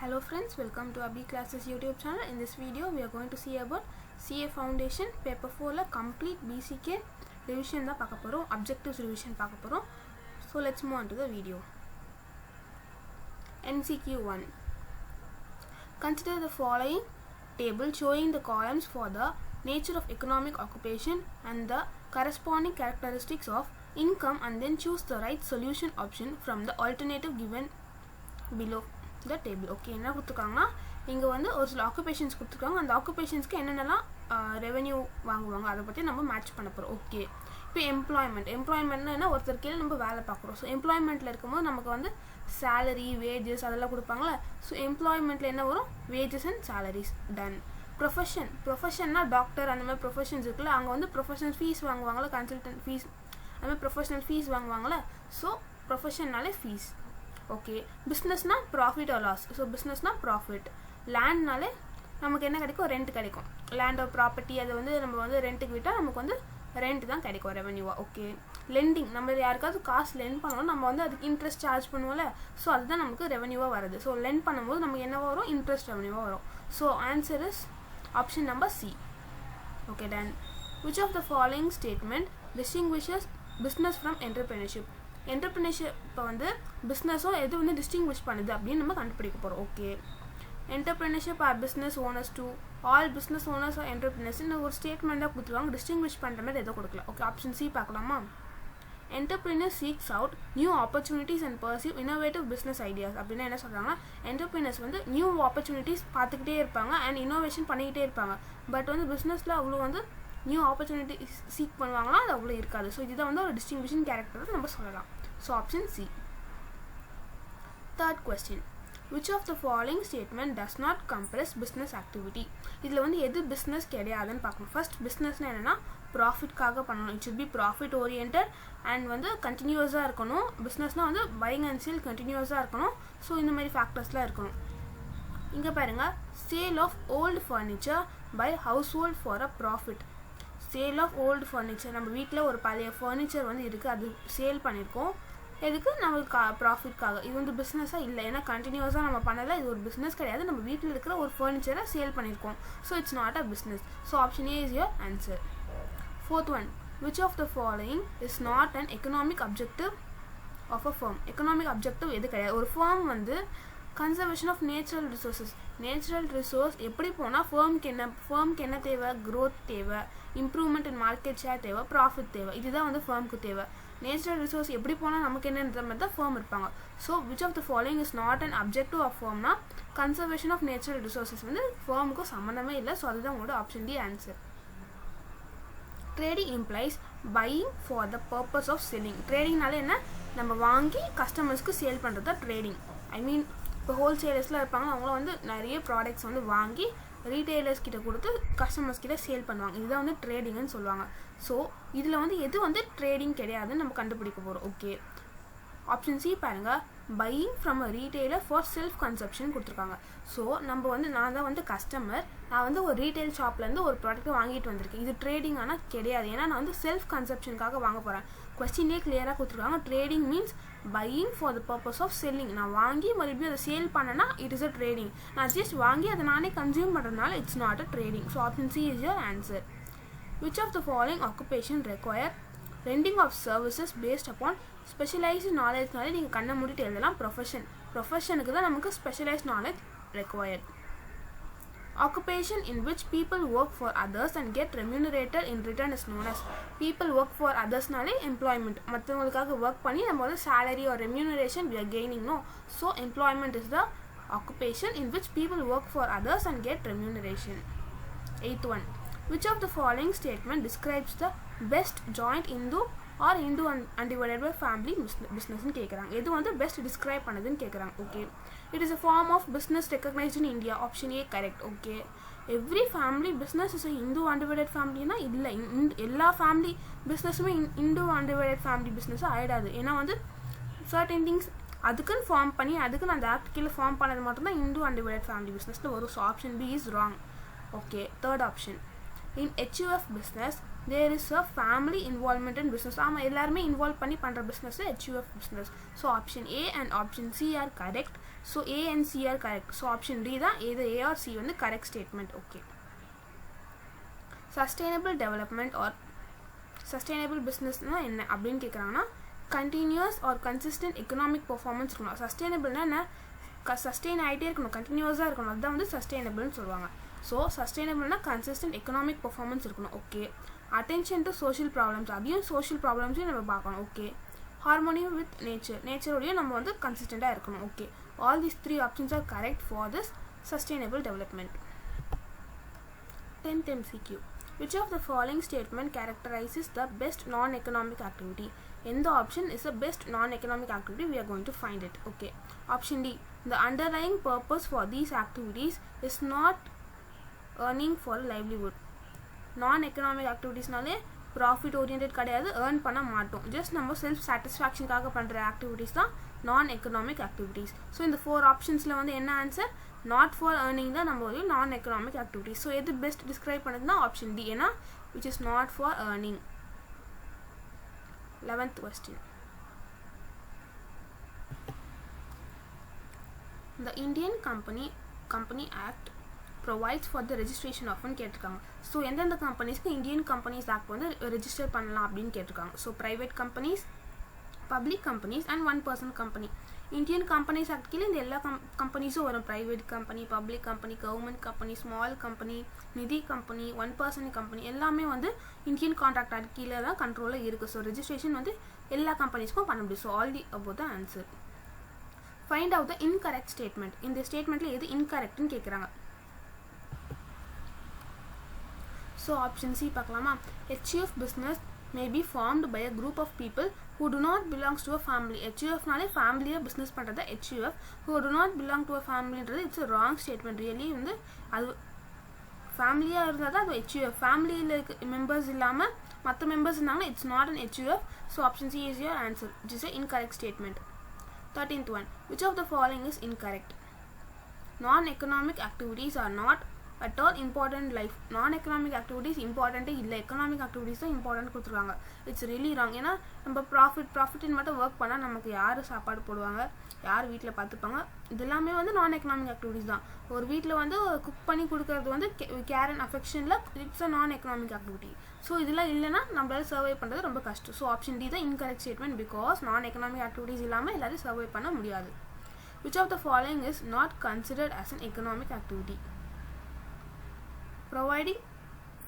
Hello friends, welcome to AB Classes YouTube channel. In this video, we are going to see about CA Foundation Paper 4 complete BCK revision da paakaporom, objectives revision paakaporom. So let's move on to the video. MCQ 1. Consider the following table showing the columns for the nature of economic occupation and the corresponding characteristics of income, and then choose the right solution option from the alternative given below the table. Okay, என்ன கொடுத்துருக்காங்கன்னா இங்கே வந்து ஒரு சில occupations கொடுத்துருக்காங்க. அந்த ஆக்குபேஷன்ஸ்க்கு என்னென்னலாம் revenue வாங்குவாங்க அதை பற்றி நம்ம மேட்ச் பண்ண போகிறோம். ஓகே, இப்போ எம்ப்ளாய்மெண்ட்னா என்ன, ஒருத்தர் கீழே நம்ம வேலை பார்க்குறோம். ஸோ எம்ப்ளாய்மெண்ட்டில் இருக்கும்போது நமக்கு வந்து சேலரி, வேஜஸ் அதெல்லாம் கொடுப்பாங்களே. ஸோ எம்ப்ளாய்மெண்ட்டில் என்ன வரும், வேஜஸ் அண்ட் சேலரிஸ். டன். ப்ரொஃபஷன்னா டாக்டர் அந்த மாதிரி ப்ரொஃபஷன்ஸ் இருக்குல்ல, அங்கே வந்து ப்ரொஃபஷனல் ஃபீஸ் வாங்குவாங்களே, கன்சல்டன்ட் ஃபீஸ் அந்த மாதிரி ப்ரொஃபஷனல் ஃபீஸ் வாங்குவாங்களே. ஸோ ப்ரொஃபஷன்னாலே ஃபீஸ். ஓகே, பிஸ்னஸ்னா ப்ராஃபிட் ஆர் லாஸ். ஸோ பிஸ்னஸ்னா ப்ராஃபிட். லேண்ட்னாலே நமக்கு என்ன கிடைக்கும், ரெண்ட் கிடைக்கும். லேண்ட் ஆர் ப்ராப்பர்ட்டி அதை வந்து நம்ம வந்து ரெண்ட்டுக்கு விட்டால் நமக்கு வந்து ரெண்ட் தான் கிடைக்கும் ரெவன்யூவா. ஓகே, லெண்டிங், நம்ம யாருக்காவது காசு லெண்ட் பண்ணணும், நம்ம வந்து அதுக்கு இன்ட்ரெஸ்ட் சார்ஜ் பண்ணுவோம்ல. ஸோ அதுதான் நமக்கு ரெவன்யூவாக வருது. ஸோ லெண்ட் பண்ணும்போது நமக்கு என்ன வரும், இன்ட்ரெஸ்ட் ரெவன்யூவாக வரும். So answer is option number C. Okay, done. Which of the following statement distinguishes business from entrepreneurship. என்டர்பிரினர்ஷிப்பை வந்து பிஸ்னஸோ எது வந்து டிஸ்டிங்விஷ் பண்ணுது அப்படின்னு நம்ம கண்டுபிடிக்க போகிறோம். Okay, entrepreneurship or business owners do all business owners are என்டர்பிரினர்ஸ்னு ஒரு ஸ்டேட்மெண்ட் தான் கொடுத்துருவாங்க. டிஸ்டிங்விஷ் பண்ணுற மாதிரி எதோ கொடுக்கல. ஓகே, ஆப்ஷன் சி பார்க்கலாமா. Entrepreneur seeks out new opportunities and perceive innovative business ideas. அப்படின்னா என்ன சொல்கிறாங்கன்னா, என்டர்பிரினர்ஸ் வந்து நியூ ஆப்பர்ச்சுனிட்டிஸ் பார்த்துக்கிட்டே இருப்பாங்க அண்ட் இன்னோவேஷன் பண்ணிக்கிட்டே இருப்பாங்க. பட் வந்து பிஸ்னஸில் அவ்வளோ வந்து நியூ ஆப்பர்ச்சுனிட்டி சீக் பண்ணுவாங்கன்னா அது அவ்வளோ இருக்காது. ஸோ இதுதான் வந்து ஒரு டிஸ்டிங்விஷிங் கேரக்டர் நம்ம சொல்லலாம். So option C. Third question. Which of the following statement does not comprise business activity. இதில் வந்து எது பிஸ்னஸ் கிடையாதுன்னு பார்க்கணும். ஃபர்ஸ்ட், பிஸ்னஸ்னால் என்னென்னா ப்ராஃபிட்காக பண்ணணும். It should be profit oriented and வந்து கண்டினியூஸாக இருக்கணும். பிஸ்னஸ்னால் வந்து பையிங் அண்ட் சேல் கண்டினியூஸாக இருக்கணும். ஸோ இந்த மாதிரி ஃபேக்டர்ஸ்லாம் இருக்கணும். இங்கே பாருங்கள், sale of old furniture by household for a profit. Sale of old furniture, நம்ம வீட்டில் ஒரு பழைய ஃபர்னிச்சர் வந்து இருக்குது, அது சேல் பண்ணியிருக்கோம். எதுக்கு, நம்மளுக்கு ப்ராஃபிட்காக. இது வந்து பிஸ்னஸாக இல்லை, ஏன்னா கண்டினியூஸாக நம்ம பண்ணலை. இது ஒரு பிஸ்னஸ் கிடையாது. நம்ம வீட்டில் இருக்கிற ஒரு ஃபர்னிச்சரை சேல் பண்ணியிருக்கோம். So it's not a business. So option A is your answer. Fourth one. Which of the following is not an economic objective of a firm. Economic objective எது கிடையாது. ஒரு ஃபர்ம் வந்து conservation of natural resources. Natural resource எப்படி போனால் ஃபர்முக்கு என்ன தேவை, growth தேவை, இம்ப்ரூவ்மெண்ட் இன் மார்க்கெட் ஷேர் தேவை, ப்ராஃபிட் தேவை. இதுதான் வந்து ஃபர்முக்கு தேவை. நேச்சுரல் ரிசோர்ஸ் எப்படி போனால் நமக்கு என்னன்ற மாதிரி தான் ஃபர்ம் இருப்பாங்க. So which of the following is not an objective of ஃபர்ம்னா கன்சர்வேஷன் ஆஃப் நேச்சுரல் ரிசோர்ஸஸ் வந்து ஃபர்முக்கும் சம்மந்தமே இல்லை. ஸோ அதுதான் உங்களோட option D answer. Trading implies buying for the purpose of selling. ட்ரேடிங்னால என்ன, நம்ம வாங்கி கஸ்டமர்ஸ்க்கு சேல் பண்ணுறது தான் ட்ரேடிங். ஐ மீன் இப்போ ஹோல்சேலர்ஸ்லாம் இருப்பாங்க, அவங்களும் வந்து நிறைய ப்ராடக்ட்ஸ் வந்து வாங்கி ரீட்டெய்லர்ஸ் கிட்ட கொடுத்து கஸ்டமர்ஸ் கிட்ட சேல் பண்ணுவாங்க. இதுதான் வந்து ட்ரேடிங்னு சொல்லுவாங்க. ஸோ இதில் வந்து எது வந்து ட்ரேடிங் கிடையாதுன்னு நம்ம கண்டுபிடிக்க போகிறோம். ஓகே, ஆப்ஷன் சி பாருங்கள், buying from a retailer for self consumption கொடுத்துருக்காங்க. ஸோ நம்ம வந்து நான் தான் வந்து கஸ்டமர், நான் வந்து ஒரு ரீட்டைல் ஷாப்லேருந்து ஒரு ப்ராடக்ட்டை வாங்கிட்டு வந்திருக்கேன். இது ட்ரேடிங் ஆனால் கிடையாது, ஏன்னா நான் வந்து செல்ஃப் கன்சப்ஷனுக்காக வாங்க போகிறேன். கொஸ்டினே கிளியராக கொடுத்துருக்காங்க. Trading means buying for the purpose of selling. நான் வாங்கி மறுபடியும் அதை சேல் பண்ணேன்னா இட் இஸ் அ ட்ரேடிங். நான் ஜஸ்ட் வாங்கி அதை நானே கன்சியூம் பண்ணுறதுனால it's not a trading. So option C is your answer. Which of the following occupation require rendering of services based upon specialised நாலேஜ்னாலே நீங்கள் கண்ணை மூடிட்டு எழுதலாம் ப்ரொஃபஷனுக்கு தான் நமக்கு specialised knowledge required. Occupation in which people work for others and get remunerated in return is known as. People work for others நாலே employment. மற்றவங்களுக்காக ஒர்க் பண்ணி நம்ம வந்து salary or remuneration we are gaining, no. So employment is the occupation in which people work for others and get remuneration. Eighth one. Which of the following statement describes the best joint Hindu or Hindu undivided by family business னு கேட்குறாங்க. எது வந்து best describe பண்ணுதுன்னு கேட்குறாங்க. Okay, it is a form of business recognised in India. Option A correct. Okay, every family business is Hindu undivided ஃபேமிலினா இல்லை, எல்லா family பிஸ்னஸுமே இந்து அன்டிவைடட் ஃபேமிலி பிஸ்னஸ் ஆகிடாது. ஏன்னா வந்து சர்டன் திங்ஸ் அதுக்குன்னு ஃபார்ம் பண்ணி அதுக்குன்னு அந்த ஆக்ட் கீழே ஃபார்ம் பண்ணது மட்டும்தான் இந்து அன்டிவைடட் ஃபேமிலி பிஸ்னஸில் வரும். So option B is wrong. Okay, third option. In HUF business, there is a family involvement in business. ஆமாம் எல்லாருமே இன்வால்வ் பண்ணி பண்ணுற business HUF business. So option A and option C are correct. So A and C are correct. So option D தான் either A or C வந்து correct statement. Okay. Sustainable development or sustainable business என்ன அப்படின்னு கேட்குறாங்கன்னா continuous or consistent economic performance இருக்கணும். சஸ்டைனபிள்னா என்ன, sustain ஆகிட்டே இருக்கணும், கண்டினியூஸாக இருக்கணும், அதுதான் வந்து சஸ்டைனபிள்னு சொல்லுவாங்க. ஸோ சஸ்டைனபிள்னா கன்சிஸ்டன்ட் எக்கனாமிக் பர்ஃபார்மன்ஸ் இருக்கணும். Okay. Attention to social problems, அதையும் சோஷியல் ப்ராப்ளம்ஸையும் நம்ம பார்க்கணும். ஓகே. ஹார்மோனி வித் நேச்சரோடையும் நம்ம வந்து கன்சிஸ்டண்ட்டாக இருக்கணும். Okay. All these 3 options are correct for this sustainable development. 10th MCQ. Which of the following statement characterizes the best non-economic activity? எந்த option is the best non-economic activity? We are going to find it. Okay. Option D. The underlying purpose for these activities is not earning for livelihood. Non-economic activitiesனாலே profit oriented கிடையாது, earn பண்ண மாட்டோம், just நம்ம self சாட்டிஸ்ஃபேக்ஷனுக்காக பண்ணுற activities தான் நான் economic activities. So இந்த 4 ஆப்ஷன்ஸில் வந்து என்ன ஆன்சர், நாட் ஃபார் ஏர்னிங் தான் நம்ம வந்து நான் எக்கனாமிக் ஆக்டிவிட்டீஸ். ஸோ எது பெஸ்ட் டிஸ்கிரைப் பண்ணுதுன்னா ஆப்ஷன் டி, ஏன்னா which is not for earning. 11th question. The Indian Company Act provides for the registration of கேட்டிருக்காங்க. ஸோ எந்தெந்த கம்பெனிஸ்க்கு இந்தியன் கம்பெனிஸ் ஆக்ட் வந்து ரெஜிஸ்டர் பண்ணலாம் அப்படின்னு கேட்டிருக்காங்க. So private companies, public companies and 1 person company. Indian companies act கீழே இந்த எல்லா கம்பெனிஸும் வரும். Private company, public company, government company, small company, நிதி கம்பெனி, 1 person கம்பெனி எல்லாமே வந்து இந்தியன் கான்ட்ராக்ட் ஆக்ட் கீழே தான் கண்ட்ரோலில் இருக்குது. ஸோ ரெஜிஸ்ட்ரேஷன் வந்து எல்லா கம்பெனிஸ்க்கும் பண்ண முடியும். So all the above the answer. Find out the incorrect statement. இந்த ஸ்டேட்மெண்ட்டில் எது இன்கரெக்ட்னு கேட்குறாங்க. ஸோ ஆப்ஷன் சி பார்க்கலாமா. HUF business may be formed by a group of people who do not belongs to a family. HUFனாலே ஃபேமிலியாக business பண்ணுறது HUF, who do not belong to a familyன்றது it's a wrong statement. Really வந்து அது ஃபேமிலியாக இருந்தால் தான் அது HUF. ஃபேமிலியில் இருக்க மெம்பர்ஸ் இல்லாமல் மற்ற மெம்பர்ஸ் இருந்தாங்கன்னா it's not an HUF. So option C is your answer, which is a incorrect statement. 13th one. Which of the following is incorrect? Non-economic activities are not at all important in life. Non-economic activities இம்பார்ட்டண்ட்டே இல்லை, economic activities தான் important கொடுத்துருக்காங்க. It's really wrong. ஏன்னா நம்ம ப்ராஃபிட்னு மட்டும் work பண்ணால் நமக்கு யார் சாப்பாடு போடுவாங்க, யார் வீட்டில் பார்த்துப்பாங்க, இது எல்லாமே வந்து நான் எக்கனாமிக் ஆக்டிவிட்டீஸ் தான். ஒரு வீட்டில் வந்து குக் பண்ணி கொடுக்கறது வந்து care and அஃபெக்ஷனில் it's a non economic activity. So இதெல்லாம் இல்லைன்னா நம்மளால சர்வை பண்ணுறது ரொம்ப கஷ்டம். ஸோ ஆப்ஷன் டி தான் இன்கரெக்ட் ஸ்டேட்மெண்ட், பிகாஸ் நான் எக்கனாமிக் ஆக்டிவிட்டீஸ் இல்லாமல் எல்லாரும் சர்வை பண்ண முடியாது. Which of the following is not considered as an economic activity? Providing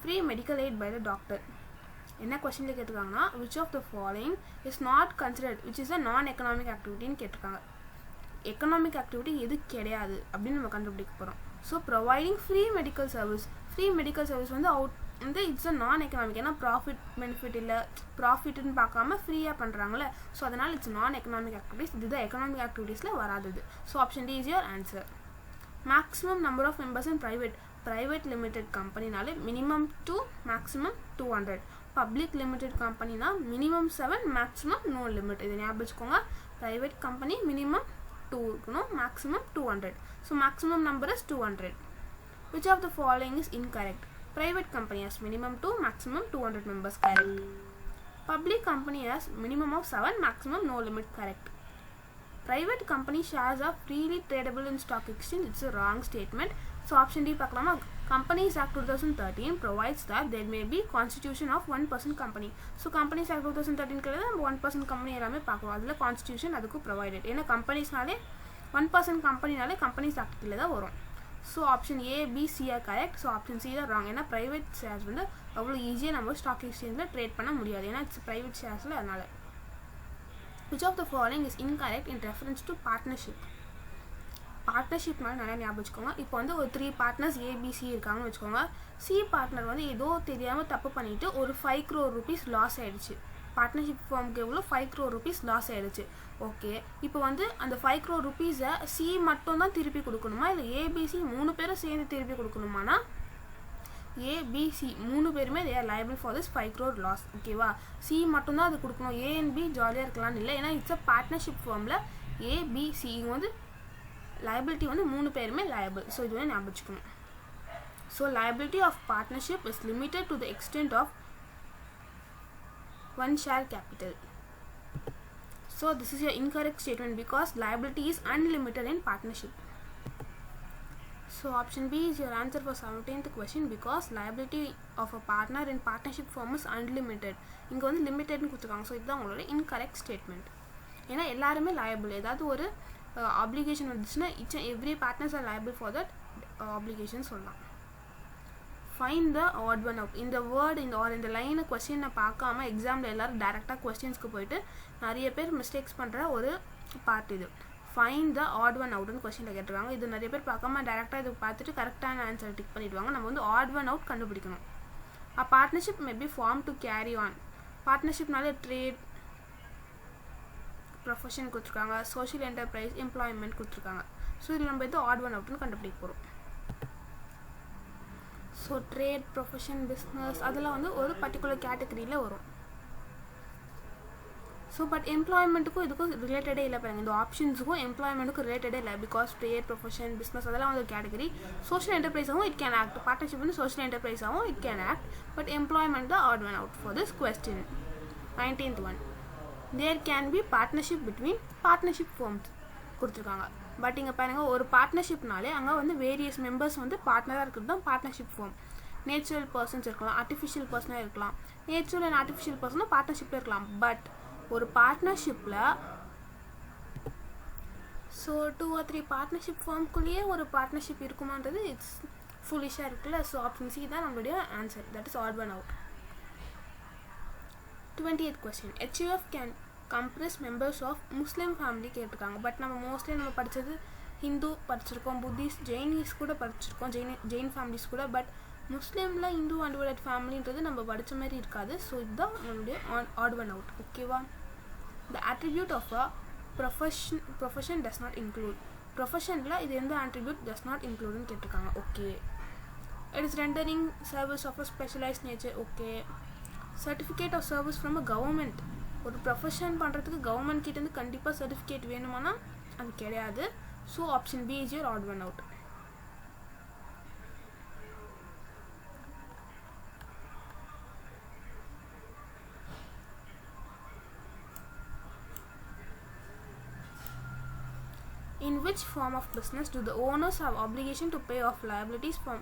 free medical aid by the doctor. என்ன கொஸ்டினில் கேட்டிருக்காங்கன்னா which of the following is not considered, which is a non-economic activityன்னு கேட்டிருக்காங்க. Economic activity எது கிடையாது அப்படின்னு நம்ம கண்டுபிடிக்க போகிறோம். So providing free medical service வந்து வந்து இட்ஸ் அ நான் எக்கனாமிக். ஏன்னா ப்ராஃபிட் பெனிஃபிட் இல்லை, ப்ராஃபிட்னு பார்க்காம ஃப்ரீயாக பண்ணுறாங்களே, ஸோ அதனால் இட்ஸ் நான் எக்கனாமிக் ஆக்டிவிட்டிஸ். இதுதான் எக்கனாமிக் ஆக்டிவிட்டீஸில் வராதது. So option D is your answer. Maximum number of members in private limited கம்பெனினாலே மினிமம் 2 மேக்ஸிமம் 200. பப்ளிக் லிமிடெட் கம்பெனினா மினிமம் 7 மேக்ஸிமம் நோ லிமிட். இதை ஞாபகம் வச்சுக்கோங்க. ப்ரைவேட் கம்பெனி மினிமம் 2 இருக்கணும், maximum 200. So maximum number is 200. Which of the following is incorrect? Private company has minimum 2, maximum 200 members. Correct. Public company has minimum of 7, maximum no limit. Correct. Private company shares are freely tradable in stock exchange. It's a wrong statement. So option D பார்க்கலாமா. Companies Act 2013 provides that there may be constitution of 1 person company. So Companies Act 2013 க்குள்ள நம்ம 1 person company எல்லாமே பார்க்கலாம். அதில் constitution அதுக்கு provided. ஏன்னா கம்பெனிஸ்னாலே 1 person companyனாலே Companies Act கீழே தான் வரும். So option A, B, C are correct. So option C தான் ராங். ஏன்னா ப்ரைவேட் ஷேர்ஸ் வந்து அவ்வளோ ஈஸியாக நம்ம ஸ்டாக் எக்ஸ்சேஞ்சில் ட்ரேட் பண்ண முடியாது, ஏன்னா இட்ஸ் ப்ரைவேட் ஷேர்ஸில். அதனால் which of the following is incorrect in reference to partnership? Partnership மாதிரி நிறையா ஞாபகம் வச்சுக்கோங்க. இப்போ வந்து ஒரு 3 பார்ட்னர்ஸ் ABC இருக்காங்கன்னு வச்சுக்கோங்க. சி பார்ட்னர் வந்து ஏதோ தெரியாமல் தப்பு பண்ணிவிட்டு ஒரு 5 crore rupees லாஸ் ஆகிடுச்சு. பார்ட்னர்ஷிப் ஃபார்முக்கு எவ்வளோ 5 crore rupees லாஸ் ஆகிடுச்சு. ஓகே, இப்போ வந்து அந்த 5 crore rupees-ஐ சி மட்டும் தான் திருப்பி கொடுக்கணுமா, இல்லை ஏபிசி 3 பேரும் சேர்ந்து திருப்பி கொடுக்கணுமானா ஏபிசி 3 பேருமே they are liable for this 5 crore loss. ஓகேவா, சி மட்டும்தான் அது கொடுக்கணும். ஏ அண்ட் பி ஜாலியாக இருக்கலாம்னு இல்லை, ஏன்னா இட்ஸ் அ பார்ட்னர்ஷிப் ஃபார்மில் ஏபிசி வந்து liability வந்து 3 பேருமே liable. ஸோ இது வந்து ஞாபகம் வச்சுக்கணும். So liability of partnership is limited to the extent of 1 share capital. So this is your incorrect statement because liability is unlimited in partnership. So option B is your answer for 17th question because liability of a partner in partnership form is unlimited. இங்க வந்து limited னு கொடுத்திருக்காங்க. So இதுதான் உங்களோட incorrect statement. ஏன்னா எல்லாருமே liable. ஏதாவது ஒரு obligation வந்துச்சுன்னா each and every partners are liable for that obligation சொல்லலாம். Find the odd one out. இந்த word இந்த line question பார்க்காம எக்ஸாம்ல எல்லாரும் டைரக்டா क्वेश्चंसக்கு போயிட்டு நிறைய பேர் மிஸ்டேக்ஸ் பண்ற ஒரு பார்ட் இது. Find the odd one out னு क्वेश्चनல கேட்டிருக்காங்க. இது நிறைய பேர் பார்க்காம டைரக்டா இது பார்த்துட்டு கரெக்ட்டான ஆன்சர் டிக் பண்ணிடுவாங்க. நம்ம வந்து odd one out கண்டுபிடிக்கணும். A partnership may be formed to carry on. Partnershipனால trade, profession கொடுத்திருக்காங்க, social enterprise, employment கொடுத்திருக்காங்க. ஸோ இதில் நம்ம இது odd one out னு கண்டுபிடிக்க போறோம். ஸோ ட்ரேட், ப்ரொஃபஷன், பிஸ்னஸ் அதெல்லாம் வந்து ஒரு பர்டிகுலர் கேட்டகரியில் வரும். ஸோ பட் எம்ப்ளாய்மெண்ட்டுக்கும் இதுக்கும் ரிலேட்டடே இல்லை பாருங்க. இந்த ஆப்ஷன்ஸுக்கும் எம்ப்ளாய்மெண்ட்டுக்கும் ரிலேட்டடே இல்லை பிகாஸ் ட்ரேட், ப்ரொஃபஷன், பிஸ்னஸ் அதெல்லாம் வந்து கேட்டகரி. சோஷியல் என்டர்பிரைஸாகவும் இட் கேன் ஆக்ட். பார்ட்னர்ஷிப் வந்து சோஷியல் என்டர்பிரைஸாகவும் it can act. But employment தான் odd one out for this question. 19th one. There can be partnership between partnership firms கொடுத்துருக்காங்க. But இங்கே பாருங்கள் ஒரு பார்ட்னர்ஷிப்னாலே அங்கே வந்து வேரியஸ் மெம்பர்ஸ் வந்து பார்ட்னராக இருக்கிறது தான் பார்ட்னர்ஷிப் ஃபார்ம். நேச்சுரல் பர்சன்ஸ் இருக்கலாம், ஆர்டிஃபிஷியல் பர்சனாக இருக்கலாம். நேச்சுரல் அண்ட் ஆர்டிஃபிஷியல் பர்சனும் பார்ட்னர்ஷிப்பில் இருக்கலாம். பட் ஒரு பார்ட்னர்ஷிப்பில் ஸோ 2 or 3 பார்ட்னர்ஷிப் ஃபார்ம்குள்ளேயே ஒரு பார்ட்னர்ஷிப் இருக்குமான்றது இட்ஸ் ஃபுல்லிஷாக இருக்குல்ல. ஸோ ஆப்ஷன் சி தான் நம்மளுடைய answer. That is odd one out. 20th question. HUF can compress members of Muslim family கேட்டிருக்காங்க. பட் நம்ம மோஸ்ட்லி நம்ம படித்தது ஹிந்து படிச்சிருக்கோம், புத்திஸ்ட், ஜெயினிஸ் கூட படிச்சிருக்கோம், ஜெயின் ஃபேமிலிஸ் கூட. பட் முஸ்லீமில் இந்து அன்டிவைடட் ஃபேமிலின்றது நம்ம படித்த மாதிரி இருக்காது. ஸோ இதுதான் நம்மளுடைய ஆட் ஒன் அவுட். ஓகேவா? The attribute of a profession does not include. ப்ரொஃபஷனில் இது எந்த அட்ரிபியூட் டஸ் நாட் இன்க்ளூடுன்னு கேட்டிருக்காங்க. Okay. It is rendering service of a specialised nature. Okay. Certificate of service from a government. ஒரு profession பண்ணுறதுக்கு government கிட்டேருந்து கண்டிப்பாக சர்டிஃபிகேட் வேணுமானா அது கிடையாது. So option B is your odd one out. In which form of business do the owners have obligation to pay off liabilities from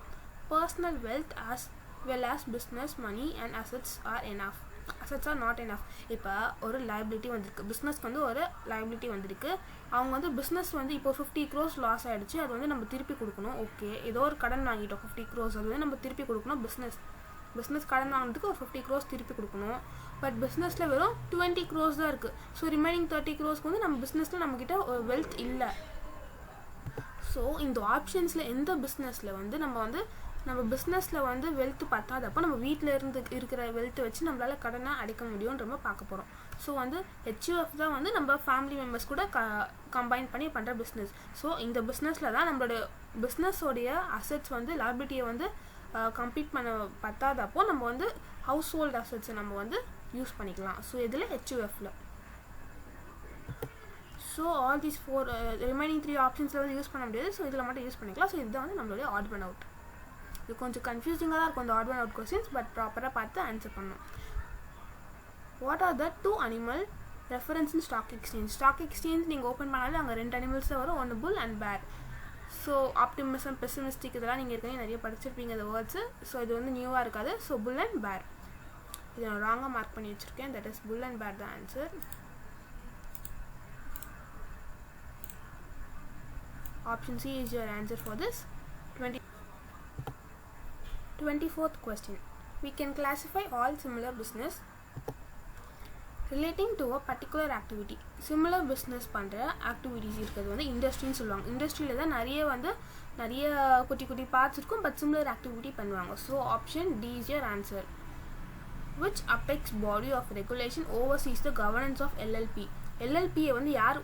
personal wealth as well as business money and assets are enough? Assets are not enough. இப்போ ஒரு liability வந்திருக்கு, பிஸ்னஸ்க்கு வந்து ஒரு liability வந்திருக்கு. அவங்க வந்து business வந்து இப்போ 50 crores லாஸ் ஆகிடுச்சு, அது வந்து நம்ம திருப்பி கொடுக்கணும். ஓகே, ஏதோ ஒரு கடன் வாங்கிட்டோம் 50 crores, அது வந்து நம்ம திருப்பி கொடுக்கணும். பிஸ்னஸ் கடன் வாங்கினதுக்கு ஒரு 50 crores திருப்பி கொடுக்கணும். பட் பிஸ்னஸில் வெறும் 20 crores தான் இருக்குது. ஸோ ரிமைனிங் 30 crores வந்து நம்ம பிஸ்னஸில் நம்மக்கிட்ட வெல்த் இல்லை. ஸோ இந்த ஆப்ஷன்ஸில் எந்த பிஸ்னஸில் வந்து நம்ம பிஸ்னஸில் வந்து வெல்த் பத்தாதப்போ நம்ம வீட்டில் இருக்கிற வெல்த்தை வச்சு நம்மளால் கடனை அடைக்க முடியும்ன்ற பார்க்க போகிறோம். ஸோ வந்து ஹெச்யூஎஃப் தான் வந்து நம்ம ஃபேமிலி மெம்பர்ஸ் கூட கம்பைன் பண்ணி பண்ணுற பிஸ்னஸ். ஸோ இந்த பிஸ்னஸில் தான் நம்மளோட பிஸ்னஸோடைய அசெட்ஸ் வந்து லைபிலிட்டியை வந்து கம்ப்ளீட் பண்ண பத்தாதப்போ நம்ம வந்து ஹவுஸ் ஹோல்ட் அசெட்ஸை நம்ம வந்து யூஸ் பண்ணிக்கலாம். ஸோ இதில் ஹெச்யூஎஃப்ல ஸோ ஆல் தீஸ் 4 ரிமைனிங் 3 ஆப்ஷன்ஸில் வந்து யூஸ் பண்ண முடியாது. ஸோ இதில் மட்டும் யூஸ் பண்ணிக்கலாம். ஸோ இதுதான் வந்து நம்மளுடைய ஆட் ஒன் அவுட். இது கொஞ்சம் கன்ஃபியூசிங்காக தான் இருக்கும் இந்த odd one out questions, but ப்ராப்பராக பார்த்து ஆன்சர் பண்ணணும். What are the 2 animal reference in stock exchange? Stock exchange நீங்கள் ஓப்பன் பண்ணாலே அங்கே 2 அனிமல்ஸ் தான் வரும், ஒன்று bull and bear. So optimism, pessimistic இதெல்லாம் நீங்கள் ஏற்கனவே நிறைய படிச்சிருப்பீங்க இந்த வேர்ட்ஸு. ஸோ இது வந்து நியூவாக இருக்காது. ஸோ புல் அண்ட் பேர் இதை நான் ராங்காக மார்க் பண்ணி வச்சுருக்கேன். தட் இஸ் புல் அண்ட் பேர் the answer. Option C is your answer for this. 24th question. We can classify all similar business relating to a particular activity. Similar business பண்ணுற activities இருக்கிறது வந்து இண்டஸ்ட்ரின்னு சொல்லுவாங்க. இண்டஸ்ட்ரியில் தான் நிறைய குட்டி குட்டி பார்ட்ஸ் இருக்கும், பட் சிமிலர் ஆக்டிவிட்டி பண்ணுவாங்க. So option D is your answer. Which apex body of regulation oversees the governance of LLP? எல்எல்பியை வந்து யார்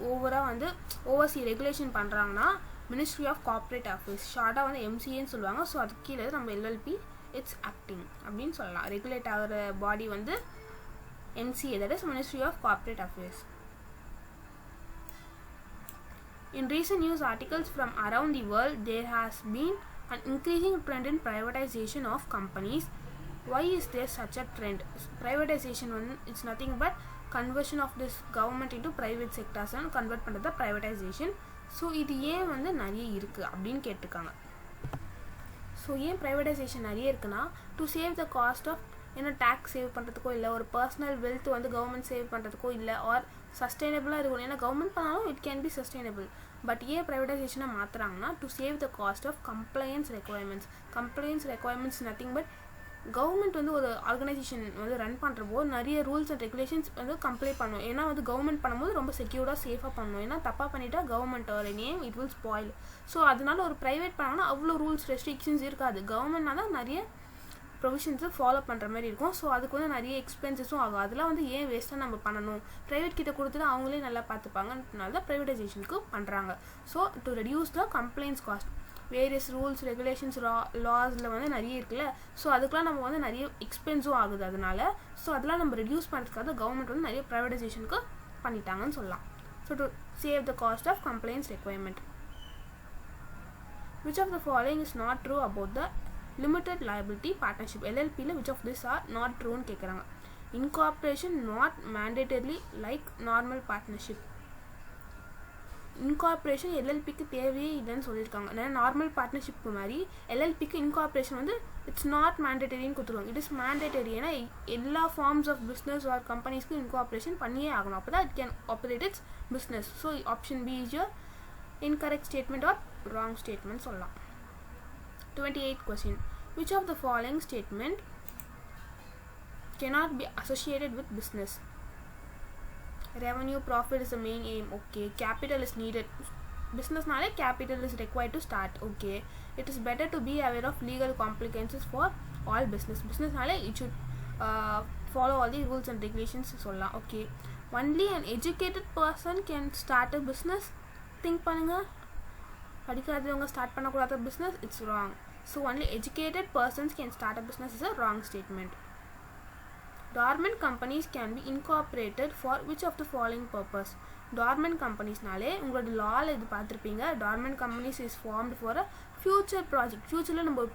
ஓவர்சி ரெகுலேஷன் பண்ணுறாங்கன்னா மினிஸ்ட்ரி ஆஃப் கார்ப்பரேட் அஃபேர்ஸ், ஷார்ட்டாக வந்து MCAன்னு சொல்லுவாங்க. ஸோ அதுக்கு கீழே நம்ம எல்எல்பி இட்ஸ் ஆக்டிங் அப்படின்னு சொல்லலாம். ரெகுலேட் ஆகிற பாடி வந்து MCA, that is Ministry of Corporate Affairs. In recent news articles from around the world, there has been an increasing trend in privatization of companies. why is there such a trend? Privatization it's nothing but conversion of this government into private sectors and convert பண்றது privatization. So இது ஏன் வந்து நிறைய இருக்குது அப்படின்னு கேட்டிருக்காங்க. So ஏன் privatisation நிறைய இருக்குன்னா to save the cost of ஏன்னா டேக்ஸ் சேவ் பண்ணுறதுக்கோ இல்லை ஒரு பர்சனல் வெல்த் வந்து கவர்மெண்ட் சேவ் பண்ணுறதுக்கோ இல்லை ஆர் சஸ்டைனபிளாக இருக்கும். ஏன்னா கவர்மெண்ட் பண்ணாலும் it can be sustainable. But ஏன் ப்ரைவேடைசேஷனை மாற்றுறாங்கன்னா to save the cost of compliance requirements nothing but government வந்து ஒரு ஆர்கனைசேஷன் வந்து ரன் பண்ணுறப்போ நிறைய ரூல்ஸ் அண்ட் ரெகுலேஷன்ஸ் வந்து கம்ப்ளை பண்ணணும். ஏன்னா வந்து கவர்மெண்ட் பண்ணும்போது ரொம்ப செக்யூர்டாக சேஃபாக பண்ணணும். ஏன்னா தப்பாக பண்ணிட்டா government name it will spoil. So அதனால ஒரு ப்ரைவேட் பண்ணாங்கன்னா அவ்வளோ ரூல்ஸ் ரெஸ்ட்ரிக்ஷன்ஸ் இருக்காது. கவர்மெண்ட்னா தான் நிறைய ப்ரொவிஷன்ஸை ஃபாலோ பண்ணுற மாதிரி இருக்கும். ஸோ அதுக்கு வந்து நிறைய எக்ஸ்பென்சஸும் ஆகும். அதெல்லாம் வந்து ஏன் வேஸ்ட்டாக நம்ம பண்ணணும், ப்ரைவேட் கிட்ட கொடுத்துட்டு அவங்களே நல்லா பார்த்துப்பாங்கன்றனால தான் ப்ரைவேடைசேஷனுக்கு பண்ணுறாங்க. So to reduce the complaints cost various rules regulations லாஸில் வந்து நிறைய இருக்குல்ல. ஸோ அதுக்கெலாம் நம்ம வந்து நிறைய எக்ஸ்பென்ஸும் ஆகுது. அதனால ஸோ அதெல்லாம் நம்ம ரெடியூஸ் பண்ணுறதுக்காக கவர்மெண்ட் வந்து நிறைய ப்ரைவேடைசேஷனுக்கு பண்ணிட்டாங்கன்னு சொல்லலாம். So to save the cost of compliance requirement. which of the following is not true about the limited liability partnership? LLPல which of these are not true ன்னு கேட்குறாங்க. incorporation not mandatorily like normal partnership. Incorporation எல்எல்பிக்கு தேவையே இல்லைன்னு சொல்லியிருக்காங்க. ஏன்னா normal பார்ட்னர்ஷிப்க்கு மாதிரி எல்எல்பிக்கு இன்கார்பரேஷன் வந்து இட்ஸ் நாட் மேண்டேட்டரின்னு கொடுத்துருவாங்க. It is mandatory. ஏன்னா எல்லா ஃபார்ம்ஸ் ஆஃப் பிஸ்னஸ் ஆர் கம்பெனிஸ்க்கு இன்கார்பரேஷன் பண்ணியே ஆகணும். அப்போ தான் it can operate its business. So option B is your incorrect statement or wrong statement சொல்லலாம். 28th question. Which of the following statement cannot be associated with business? Revenue profit is the main aim. Okay. Capital is needed. Business nale capital is required to start. Okay. It is better to be aware of legal complications for all business. Business nale it should follow all the rules and regulations solla. Okay. Only an educated person can start a business. Think பண்ணுங்க. படிக்காதவங்க start பண்ணக்கூடாத business, it's wrong. So only educated persons can start a business is a wrong statement. Dormant companies can be incorporated for which of the following purpose? Dormant companies நாலே உங்களோட லால இது பார்த்துருப்பீங்க. Dormant companies is formed for a future project. ஃபியூச்சரில் நம்ம ஒரு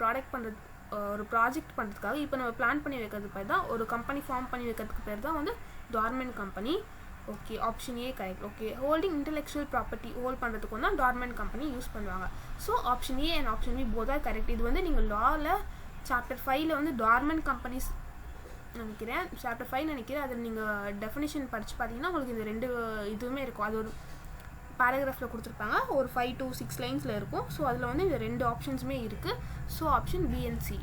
project பண்ணுறதுக்காக இப்போ நம்ம பிளான் பண்ணி வைக்கிறதுக்கு பேர் தான் ஒரு கம்பெனி ஃபார்ம் பண்ணி வைக்கிறதுக்கு பேர் தான் வந்து dormant company. Okay option A correct. Okay holding intellectual property hold பண்ணுறதுக்கு வந்து டார்மெண்ட் கம்பெனி யூஸ் பண்ணுவாங்க. So option A and option B both are correct. இது வந்து நீங்கள் லாவில் சாப்டர் 5ல் வந்து டார்மெண்ட் கம்பெனிஸ் நினைக்கிறேன், சாப்டர் 5 நினைக்கிறேன். அதில் நீங்கள் டெஃபினேஷன் படித்து பார்த்தீங்கன்னா உங்களுக்கு இந்த ரெண்டு இதுவுமே இருக்கும். அது ஒரு பேராகிராஃபில் கொடுத்துருப்பாங்க, ஒரு 5 to 6 லைன்ஸில் இருக்கும். ஸோ அதில் வந்து இந்த ரெண்டு ஆப்ஷன்ஸுமே இருக்குது. So option B and C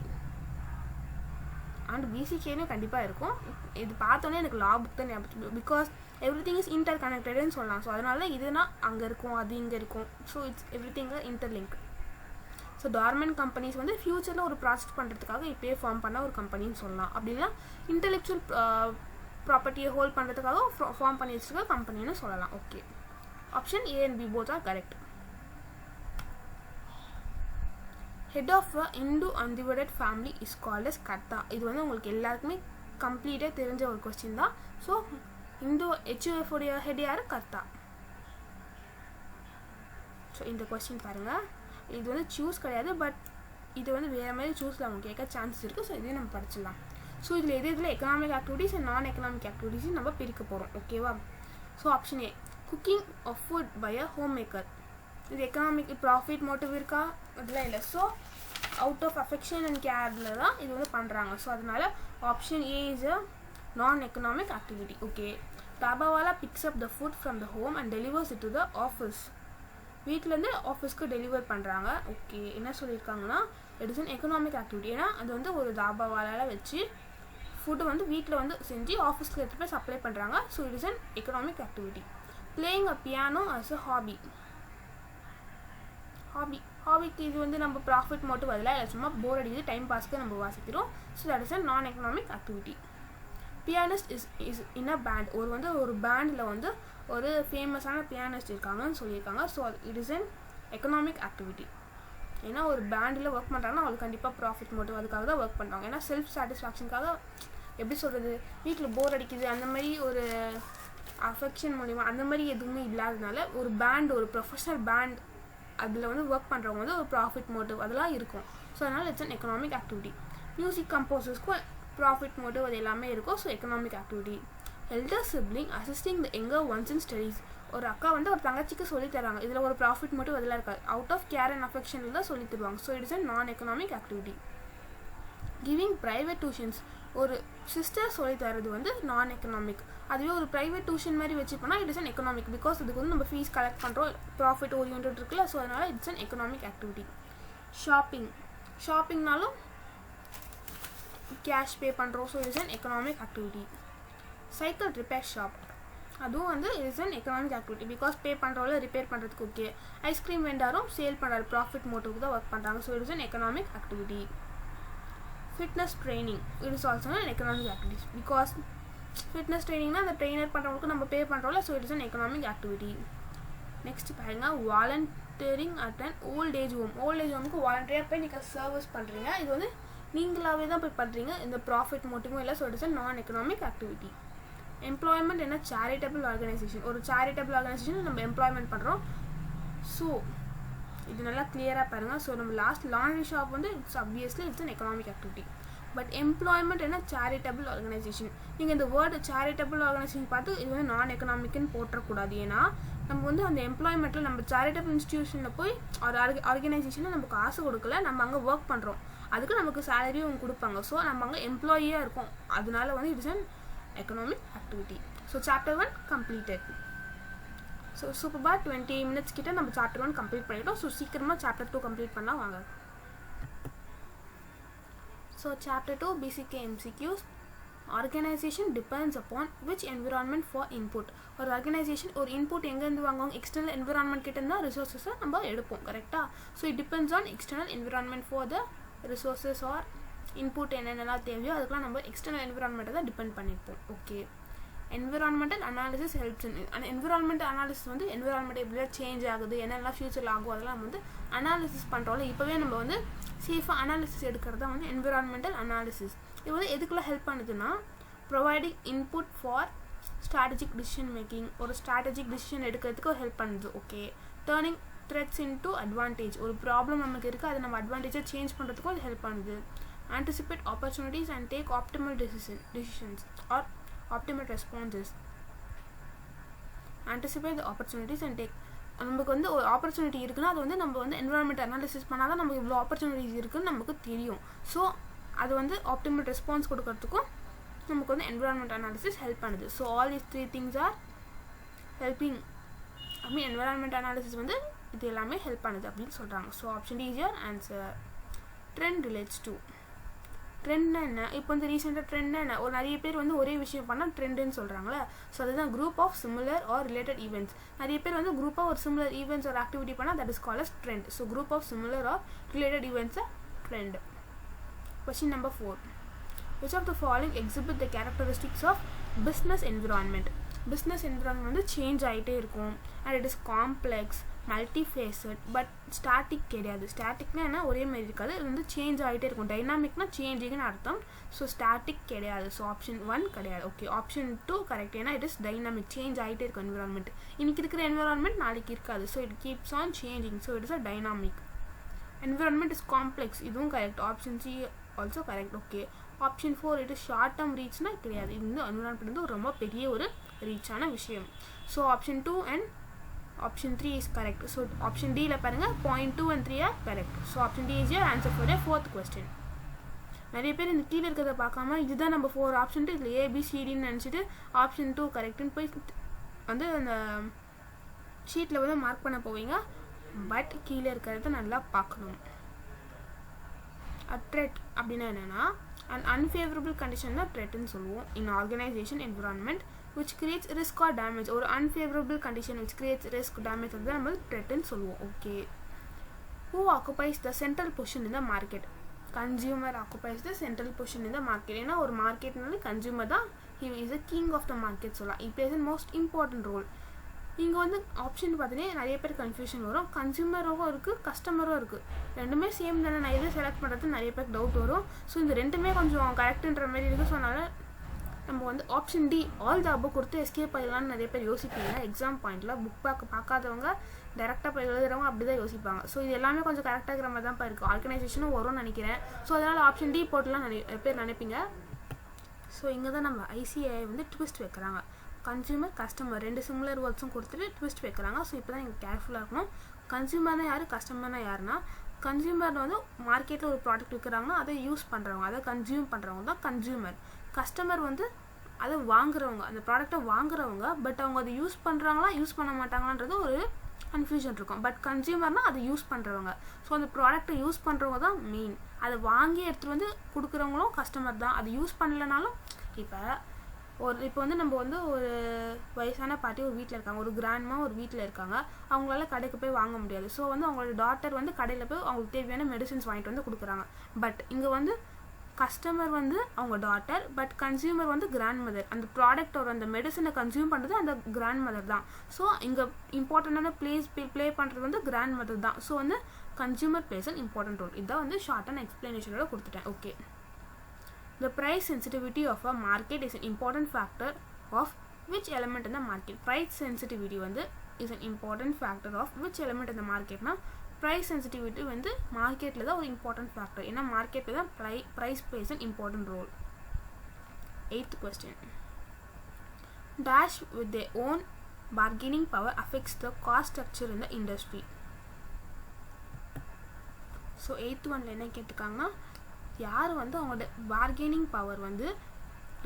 and பிசிகேன்னு கண்டிப்பாக இருக்கும். இது பார்த்தோன்னே எனக்கு லா புக் தான் ஞாபகம், பிகாஸ் எவ்ரி திங் இஸ் இன்டர் கனெக்டட்னு சொல்லலாம். ஸோ அதனால இதுனா அங்கே இருக்கும், அது இங்கே இருக்கும். So it's everything interlink. So dormant companies வந்து ஃபியூச்சரில் ஒரு ப்ராஜெக்ட் பண்ணுறதுக்காக இப்போயே ஃபார்ம் பண்ண ஒரு கம்பெனின்னு சொல்லலாம். அப்படின்னா இன்டெலெக்சுவல் ப்ராப்பர்ட்டியை ஹோல்ட் பண்ணுறதுக்காக ஃபார்ம் பண்ணி வச்சுருக்க கம்பெனின்னு சொல்லலாம். Okay option A and B both are correct. Head of a Hindu undivided family is called as karta. இது வந்து உங்களுக்கு எல்லாருக்குமே கம்ப்ளீட்டாக தெரிஞ்ச ஒரு கொஸ்டின் தான். ஸோ இந்து HUF உடைய ஹெட் யார்? கர்த்தா. ஸோ இந்த கொஸ்டின் பாருங்கள், இது வந்து சூஸ் கிடையாது, பட் இது வந்து வேறு மாதிரி சூஸில் அவங்க கேட்க சான்சஸ் இருக்குது. ஸோ இதையும் நம்ம படிச்சிடலாம். ஸோ இதில் இதில் economic activities and non economic activities நம்ம பிரிக்க போகிறோம். ஓகேவா? So option A cooking of food by a homemaker. இது எக்கனாமிக் ப்ராஃபிட் மோட்டிவ் இருக்கா? அதெல்லாம் இல்லை. So out of affection and கேரில் தான் இது வந்து பண்ணுறாங்க. ஸோ அதனால option A is a non economic activity. Okay dabbawala picks up the food from the home and delivers it to the office. வீட்டிலேருந்து ஆஃபீஸ்க்கு டெலிவர் பண்ணுறாங்க. ஓகே என்ன சொல்லியிருக்காங்கன்னா it is an economic activity. ஏன்னா அது வந்து ஒரு தாபாவாலால வச்சு ஃபுட்டு வந்து வீட்டில் வந்து செஞ்சு ஆஃபீஸ்க்கு எடுத்து போய் சப்ளை பண்ணுறாங்க. So it is an economic activity. Playing a piano as a ஹாபிக்கு இது வந்து நம்ம ப்ராஃபிட் மட்டும் வரல, இல்லை சும்மா போர் அடிக்குது டைம் பாஸ்க்கு நம்ம வாசிக்கிறோம். So that is a non economic activity. Pianist is in a band. ஒரு பேண்டில் வந்து ஒரு ஃபேமஸான பியானிஸ்ட் இருக்காங்கன்னு சொல்லியிருக்காங்க. So it is an economic activity. ஏன்னா ஒரு பேண்டில் ஒர்க் பண்ணுறாங்கன்னா அவங்களுக்கு கண்டிப்பாக ப்ராஃபிட் மோட்டிவ் அதுக்காக தான் ஒர்க் பண்ணுறாங்க. ஏன்னா செல்ஃப் சாட்டிஸ்ஃபேக்ஷனுக்காக எப்படி சொல்கிறது, வீட்டில் போர் அடிக்குது அந்த மாதிரி ஒரு அஃபெக்ஷன் மூலிமா அந்த மாதிரி எதுவுமே இல்லாததுனால ஒரு பேண்ட், ஒரு ப்ரொஃபஷனல் பேண்ட் அதில் வந்து ஒர்க் பண்ணுறவங்க வந்து ஒரு ப்ராஃபிட் மோட்டிவ் அதெல்லாம் இருக்கும். ஸோ அதனால் it's an economic activity. Music கம்போசர்ஸ்க்கும் ப்ராஃபிட் மோட்டிவ் அது எல்லாமே இருக்கும். So economic activity. Elder sibling assisting the younger ones in studies. ஒரு அக்கா வந்து ஒரு தங்கச்சிக்கு சொல்லி தராங்க. இதில் ஒரு ப்ராஃபிட் மோட்டிவ் அதெல்லாம் இருக்காது. அவுட் ஆஃப் கேர் அண்ட் அஃபெக்ஷனில் தான் சொல்லி தருவாங்க. So it's a non economic activity. Giving private tuitions. ஒரு சிஸ்டர் சொல்லி தரது வந்து நான் எக்கனாமிக். அதுவே ஒரு ப்ரைவேட் டியூஷன் மாதிரி வச்சு போனால் இட்ஸ் அன் எக்கனாமிக். பிகாஸ் இதுக்கு வந்து நம்ம ஃபீஸ் கலெக்ட் பண்ணுறோம், ப்ராஃபிட் ஓரியன்ட் இருக்குல்ல. ஸோ அதனால் இட்ஸ் அன் எக்கனாமிக் ஆக்டிவிட்டி. ஷாப்பிங்னாலும் கேஷ் பே பண்ணுறோம். So it's an economic activity. Cycle repair shop, அதுவும் வந்து it's an economic activity. Because pay பண்ணுறவங்கள ரிப்பேர் பண்ணுறதுக்கு ஓகே. ஐஸ்கிரீம் வெண்டாரும் சேல் பண்ணுறாரு, ப்ராஃபிட் மோட்டிவ்க்கு தான் ஒர்க் பண்ணுறாங்க. So it's an economic activity. Fitness training, it is also an economic activity. Because fitness ட்ரைனிங்னா அந்த ட்ரெயினர் பண்ணுறவங்களுக்கு நம்ம பே பண்ணுறோம்ல. So it is an economic activity. Next பாருங்க, volunteering at an old age home. Old age ஹோமுக்கு வாலண்டியராக போய் நீங்கள் service பண்ணுறீங்க. இது வந்து நீங்களாகவே தான் போய் பண்ணுறீங்க, இந்த ப்ராஃபிட் மோட்டிவும் இல்லை. So it is a non economic activity. Employment என்ன சேரிட்டபிள் ஆர்கனைசேஷன். ஒரு சேரிட்டபிள் ஆர்கனைசேஷன் நம்ம எம்ப்ளாய்மெண்ட் பண்ணுறோம். ஸோ இது நல்லா கிளியராக பாருங்கள். ஸோ நம்ம லாஸ்ட் லாண்ட்ரி ஷாப் வந்து it's obviously it's an economic activity. But employment என்ன சேரிட்டபிள் ஆர்கனைசேஷன். நீங்கள் இந்த வேர்டு சேரிட்டபிள் ஆர்கனைசேஷன் பார்த்து இது வந்து நான் எக்கனாமிக்னு போட்டக்கூடாது. ஏன்னா நம்ம வந்து அந்த எம்ப்ளாய்மெண்ட்டில் நம்ம சேரிட்டபிள் இன்ஸ்டிடியூஷனில் போய் ஒரு ஆர்கனைசேஷனில் நமக்கு காசு கொடுக்கல, நம்ம அங்கே ஒர்க் பண்ணுறோம், அதுக்கு நமக்கு சேலரியும் அவங்க கொடுப்பாங்க. ஸோ நம்ம அங்கே எம்ப்ளாயியாக இருக்கோம். அதனால வந்து it's an economic activity. So chapter 1 completed. So சூப்பர்பா 20 minutes கிட்ட நம்ம சாப்டர் 1 கம்ப்ளீட் பண்ணிட்டோம். ஸோ சீக்கிரமாக சாப்டர் 2 கம்ப்ளீட் பண்ணலாம் வாங்க. So chapter 2 BCK MCQs. Organization depends upon which environment for input. ஒரு ஆர்கனைசேஷன் ஒரு இன்புட் எங்கேருந்து வாங்குவாங்க, எக்ஸ்டர்னல் என்விரான்மெண்ட் கிட்டேருந்து தான் ரிசோர்ஸஸை நம்ம எடுப்போம். கரெக்டாக? So it depends on external environment for the resources R input என்னென்னலாம் தேவையோ அதுக்கெலாம் நம்ம எக்ஸ்டர்னல் என்விரான்மெண்ட்டை தான் டிபெண்ட் பண்ணியிருப்போம். Okay. Environmental analysis helps in. Environment analysis வந்து என்விரான்மெண்ட் எப்படிலாம் சேஞ்ச் ஆகுது, என்னெல்லாம் ஃபியூச்சரில் ஆகும், அதெல்லாம் நம்ம வந்து அனாலிசிஸ் பண்ணுறோம்ல. இப்போவே நம்ம வந்து சேஃபாக அனாலிசிஸ் எடுக்கிறது தான் வந்து என்விரான்மெண்டல் அனாலிசிஸ். இது வந்து எதுக்குள்ள ஹெல்ப் பண்ணுதுன்னா, providing input for strategic decision making. ஒரு ஸ்ட்ராட்டஜிக் டிசிஷன் எடுக்கிறதுக்கு ஹெல்ப் பண்ணுது. Okay. Turning threats into advantage. ஒரு ப்ராப்ளம் நமக்கு இருக்குது, அதை நம்ம அட்வான்டேஜாக சேஞ்ச் பண்ணுறதுக்கும் அது ஹெல்ப் பண்ணுது. Anticipate opportunities and take optimal decisions or optimal responses. Anticipate the opportunities and take. நமக்கு வந்து ஒரு ஆப்பர்ச்சுனிட்டி இருக்குன்னா அது வந்து நம்ம வந்து என்விரான்மெண்ட் அனாலிசிஸ் பண்ணால் தான் நமக்கு இவ்வளோ ஆப்பர்ச்சுனிட்டிஸ் இருக்குன்னு நமக்கு தெரியும். ஸோ அது வந்து ஆப்டிமல் ரெஸ்பான்ஸ் கொடுக்கறதுக்கும் நமக்கு வந்து என்விரான்மெண்ட் அனாலிசிஸ் ஹெல்ப் பண்ணுது. So all these 3 things are helping. Environment analysis வந்து இது எல்லாமே ஹெல்ப் பண்ணுது அப்படின்னு சொல்கிறாங்க. So option D is your answer. Trend relates to. ட்ரெண்ட்னா என்ன? இப்போ வந்து ரீசெண்டாக ட்ரெண்ட்னா என்ன? ஒரு நிறைய பேர் வந்து ஒரே விஷயம் பண்ணால் ட்ரெண்டுன்னு சொல்கிறாங்களே. ஸோ அதுதான் group of similar or related events. நிறைய பேர் வந்து குரூப்பாக ஒரு சிமிலர் ஈவெண்ட்ஸ் ஒரு ஆக்டிவிட்டி பண்ணால் that is called as trend. So group of similar or related events trend. Question number 4. Which of the following exhibit the characteristics of business environment? Business environment வந்து change ஆகிட்டே இருக்கும். And it is complex, multifaceted, but static கிடையாது. ஸ்டாட்டிக்னா என்ன? ஒரே மாதிரி இருக்காது. இது வந்து சேஞ்ச் ஆகிட்டே இருக்கும். டைனாமிக்னா சேஞ்சிங்னு அர்த்தம். ஸோ ஸ்டாட்டிக் கிடையாது. ஸோ ஆப்ஷன் 1 கிடையாது. ஓகே. Option 2 correct. ஏன்னா இட் இஸ் டைனாமிக், சேஞ்ச் ஆகிட்டே இருக்கும் என்விரான்மெண்ட். இன்னைக்கு இருக்கிற என்விரான்மெண்ட் நாளைக்கு இருக்காது. So it keeps on changing. So it is a dynamic. Environment is complex, இதுவும் correct. Option C also correct. Okay. Option 4 it is short term ரீச்னா கிடையாது. இது வந்து என்விரான்மெண்ட் வந்து ரொம்ப பெரிய ஒரு ரீச்சான விஷயம். So option 2 and option 3 is correct. So option டியில் பாருங்கள், point 2 and 3 are correct. So option D is your answer for fourth question. நிறைய பேர் இந்த கீழே இருக்கிறத பார்க்காம இதுதான் நம்ம 4 ஆப்ஷன் இதில் ஏபிசிடின்னு நினச்சிட்டு ஆப்ஷன் 2 கரெக்டுன்னு போய் வந்து அந்த ஷீட்டில் வந்து மார்க் பண்ண போவீங்க. பட் கீழே இருக்கிறத நல்லா பார்க்கணும். த்ரெட் அப்படின்னா என்னென்னா an unfavorable condition தான் த்ரெட்னு சொல்லுவோம். in organization environment which creates risk or damage. ஒரு unfavorable condition which creates risk damage தான் நம்ம த்ரெட்னு சொல்லுவோம். Okay. who occupies the central position in the market? consumer occupies the central position in the market. ஏன்னா ஒரு மார்க்கெட்னால consumer தான் he is the king of the market சொல்லலாம். he plays the most important role. இங்கே வந்து option பார்த்தீங்கன்னா நிறைய பேர் confusion வரும். கன்சியூமரும் இருக்குது, கஸ்டமரும் இருக்குது. ரெண்டுமே சேம் தானே, நான் எதை செலக்ட் பண்ணுறது நிறைய பேருக்கு டவுட் வரும். ஸோ இந்த ரெண்டுமே கொஞ்சம் கரெக்டுன்ற மாதிரி இருக்குது. ஸோ அதனால் நம்ம வந்து option D all the above கொடுத்து எஸ்கேப் ஆகிடலான்னு நிறைய பேர் யோசிப்பீங்க. எக்ஸாம் பாயிண்டில் புக் பார்க்காதவங்க டேரெக்டாக போய் எழுதுறவங்க அப்படி தான் யோசிப்பாங்க. ஸோ இது எல்லாமே கொஞ்சம் கரெக்டாக இருக்கிற மாதிரி தான் இருக்குது. ஆர்கனைசேஷனும் வரும்னு நினைக்கிறேன். ஸோ அதனால் ஆப்ஷன் டி போட்டுலாம் நிறைய பேர் நினைப்பீங்க. ஸோ இங்கே தான் நம்ம ஐசிஐ வந்து ட்விஸ்ட் வைக்கிறாங்க. கன்சியூமர் கஸ்டமர் ரெண்டு சிமிலர் வேர்ட்ஸும் கொடுத்துட்டு ட்விஸ்ட் வைக்கிறாங்க. ஸோ இப்போ தான் நீங்கள் கேர்ஃபுல்லாக இருக்கணும். கன்சியூமர்னா யார், கஸ்டமர்னா யாருன்னா, கன்சியூமர் வந்து மார்க்கெட்டில் ஒரு ப்ராடக்ட் விற்கிறாங்கன்னா அதை யூஸ் பண்ணுறவங்க, அதை கன்சியூம் பண்ணுறவங்க தான் கன்சியூமர். கஸ்டமர் வந்து அதை வாங்குறவங்க, அந்த ப்ராடக்டை வாங்குறவங்க. பட் அவங்க அதை யூஸ் பண்ணுறாங்களா யூஸ் பண்ண மாட்டாங்களான்றது ஒரு கன்ஃபியூஷன் இருக்கும். பட் கன்சியூமர்னால் அதை யூஸ் பண்ணுறவங்க. ஸோ அந்த ப்ராடக்டை யூஸ் பண்ணுறவங்க தான் மெயின். அதை வாங்கி எடுத்துகிட்டு வந்து கொடுக்குறவங்களும் கஸ்டமர் தான். அது யூஸ் பண்ணலனாலும் இப்போ வந்து நம்ம வந்து ஒரு வயசான பாட்டி ஒரு வீட்டில் இருக்காங்க, ஒரு கிராண்ட்மா ஒரு வீட்டில் இருக்காங்க. அவங்களால கடைக்கு போய் வாங்க முடியாது. ஸோ வந்து அவங்களோட டாட்டர் வந்து கடையில் போய் அவங்களுக்கு தேவையான மெடிசின்ஸ் வாங்கிட்டு வந்து கொடுக்குறாங்க. பட் இங்கே வந்து கஸ்டமர் வந்து அவங்க டாட்டர், பட் கன்சியூமர் வந்து கிராண்ட் மதர். அந்த ப்ராடக்டோட அந்த மெடிசனை கன்சியூம் பண்ணுறது அந்த கிராண்ட் மதர் தான். ஸோ இங்கே இம்பார்ட்டண்டான ப்ளே பண்ணுறது வந்து கிராண்ட் மதர் தான். ஸோ வந்து consumer plays an important role. இதான் வந்து ஷார்ட்டான எக்ஸ்பிளனேஷனோட கொடுத்துட்டேன். Okay. The price sensitivity of a market is an important factor of which element in the market. Price sensitivity வந்து is an important factor of which element in the market னா price sensitivity வந்து மார்க்கெட்டில் தான் ஒரு important factor. ஏன்னா மார்க்கெட்டில் தான் price plays an important role. 8th question. Dash with their own bargaining power affects the cost structure in the industry. So 8th ஒன்ல என்ன கேட்டிருக்காங்கன்னா, யார் வந்து அவங்களோட பார்கெனிங் பவர் வந்து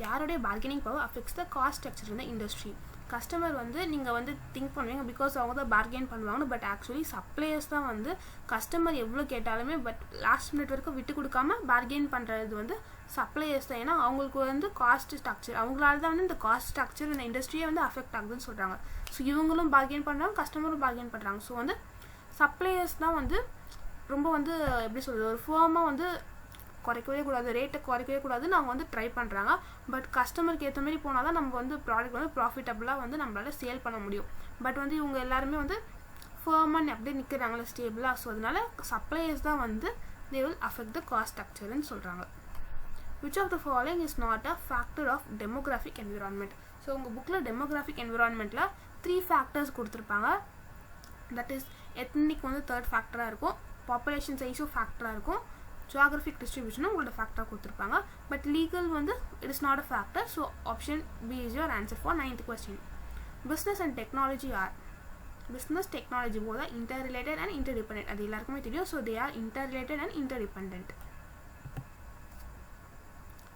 யாருடைய bargaining power affects the cost structure இந்த இண்டஸ்ட்ரி. கஸ்டமர் வந்து நீங்கள் வந்து திங்க் பண்ணுவீங்க பிகாஸ் அவங்க தான் பார்கெயின் பண்ணுவாங்க. பட் ஆக்சுவலி சப்ளையர்ஸ் தான் வந்து கஸ்டமர் எவ்வளோ கேட்டாலுமே பட் லாஸ்ட் மினிட் வரைக்கும் விட்டு கொடுக்காம பார்கெயின் பண்ணுறது வந்து சப்ளையர்ஸ் தான். ஏன்னா அவங்களுக்கு வந்து காஸ்ட் ஸ்ட்ரக்சர், அவங்களால தான் வந்து இந்த காஸ்ட் ஸ்ட்ரக்சர் இந்த இண்டஸ்ட்ரியே வந்து அஃபெக்ட் ஆகுதுன்னு சொல்கிறாங்க. ஸோ இவங்களும் பார்கெயின் பண்ணுறாங்க, கஸ்டமரும் பார்கெயின் பண்ணுறாங்க. ஸோ வந்து சப்ளையர்ஸ் தான் வந்து ரொம்ப வந்து எப்படி சொல்கிறது, ஒரு ஃபேமாக வந்து குறைக்கவே கூடாது, ரேட்டை குறைக்கவே கூடாதுன்னு அவங்க வந்து ட்ரை பண்ணுறாங்க. பட் கஸ்டமருக்கு ஏற்ற மாதிரி போனால் தான் நம்ம வந்து ப்ராடக்ட் வந்து ப்ராஃபிட்டபுளாக வந்து நம்மளால் சேல் பண்ண முடியும். பட் வந்து இவங்க எல்லாருமே வந்து ஃபேமாக அப்படியே நிற்கிறாங்களே ஸ்டேபிளாக. ஸோ அதனால சப்ளையர்ஸ் தான் வந்து they will affect the cost ஸ்ட்ரக்சர்னு சொல்கிறாங்க. Which of the following is not a factor of demographic environment. ஸோ உங்கள் புக்கில் டெமோகிராஃபிக் என்விரான்மெண்ட்டில் 3 ஃபேக்டர்ஸ் கொடுத்துருப்பாங்க. தட் இஸ் எத்னிக் வந்து 3rd ஃபேக்டராக இருக்கும், பாப்புலேஷன் சைஸும் ஃபேக்டராக இருக்கும், ஜியாகிரபிக் டிஸ்ட்ரிபியூஷனும் உங்களோட ஃபேக்டராக கொடுத்துருப்பாங்க. பட் லீகல் வந்து it is not a factor. So option B is your answer for 9th question. Business and technology are, business technology both interrelated and interdependent. அது எல்லாருக்குமே தெரியும். So they are interrelated and interdependent.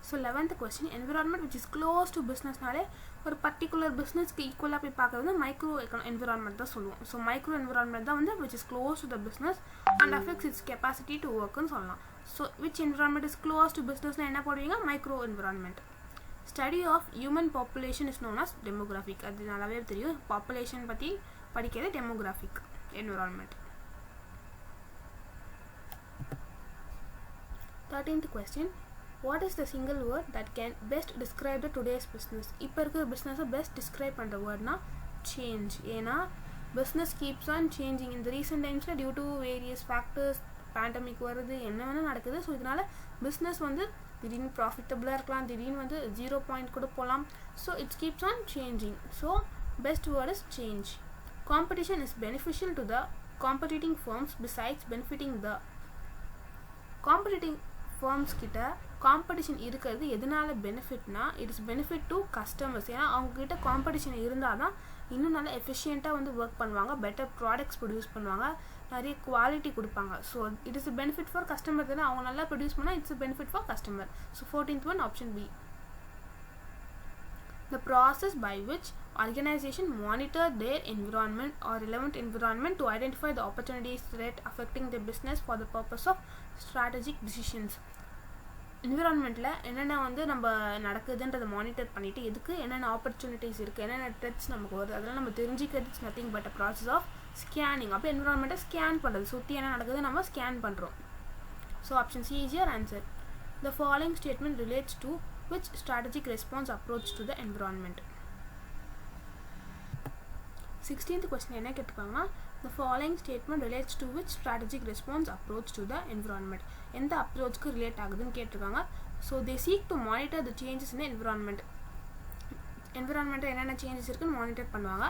So 11th question. Environment which is close to பிஸ்னஸ்னாலே ஒரு particular பிஸ்னஸ்க்கு ஈக்குவலாக போய் பார்க்குறது micro environment தான் சொல்லுவோம். ஸோ மைக்ரோ என்விரான்மெண்ட் தான் வந்து which is close to the business and affects its capacity to ஒர்க்குன்னு சொல்லலாம். So which environment is close to பிஸ்னஸ்னா என்ன போடுவீங்க, micro environment. Study of human population is known as demographic. அது நல்லாவே தெரியும். பாப்புலேஷன் பற்றி படிக்கிறது demographic environment. 13th question. What is the single word that can best describe the today's business? இப்போ இருக்கிற பிஸ்னஸை பெஸ்ட் டிஸ்கிரைப் பண்ணுற வேர்ட்னா சேஞ்ச். ஏன்னா பிஸ்னஸ் கீப்ஸ் ஆன் சேஞ்சிங் இந்த ரீசெண்ட் டைம்ஸில் due to various factors, pandemic வருது, என்ன வேணால் நடக்குது. ஸோ இதனால் பிஸ்னஸ் வந்து திடீர்னு ப்ராஃபிட்டபுளாக இருக்கலாம், திடீர்னு வந்து 0 point கூட போகலாம். So it's keeps on changing. So best word is change. Competition is beneficial to the competing firms besides benefiting the. Competing firms கிட்ட காம்படிஷன் இருக்கிறது எதனால பெனிஃபிட்னா it is benefit to customers. ஏன்னா அவங்கக்கிட்ட காம்படிஷன் இருந்தால் தான் இன்னும் நல்லா எஃபிஷியண்ட்டாக வந்து ஒர்க் பண்ணுவாங்க, பெட்டர் ப்ராடக்ட்ஸ் ப்ரொடியூஸ் பண்ணுவாங்க, நிறைய குவாலிட்டி கொடுப்பாங்க. So it is benefit for customer தானே. அவங்க நல்லா ப்ரொடியூஸ் பண்ணால் it's benefit for customer. So 14th one option B. The process by which organization monitor their environment or relevant environment to identify the opportunities threat affecting their business for the purpose of strategic decisions. என்விரான்மெண்ட்டில் என்னென்ன வந்து நம்ம நடக்குதுன்றதை monitor பண்ணிவிட்டு எதுக்கு என்னென்ன opportunities இருக்குது, என்னென்ன threads நமக்கு வருது அதெல்லாம் நம்ம தெரிஞ்சிக்கிறது it's nothing but a process of scanning. அப்போ என்விரான்மெண்ட்டை ஸ்கேன் பண்ணுறது, சுற்றி என்ன நடக்குது நம்ம ஸ்கேன் பண்ணுறோம். So option C is your answer. The following statement relates to which strategic response approach to the environment? 16th question என்ன கேட்டிருக்காங்கன்னா the following statement relates to which strategic response approach to the environment. எந்த அப்ரோச்சுக்கு relate ஆகுதுன்னு கேட்டிருக்காங்க. So they seek to monitor the changes in the environment. என்விரான்மெண்ட்டில் என்னென்ன changes இருக்குன்னு monitor பண்ணுவாங்க.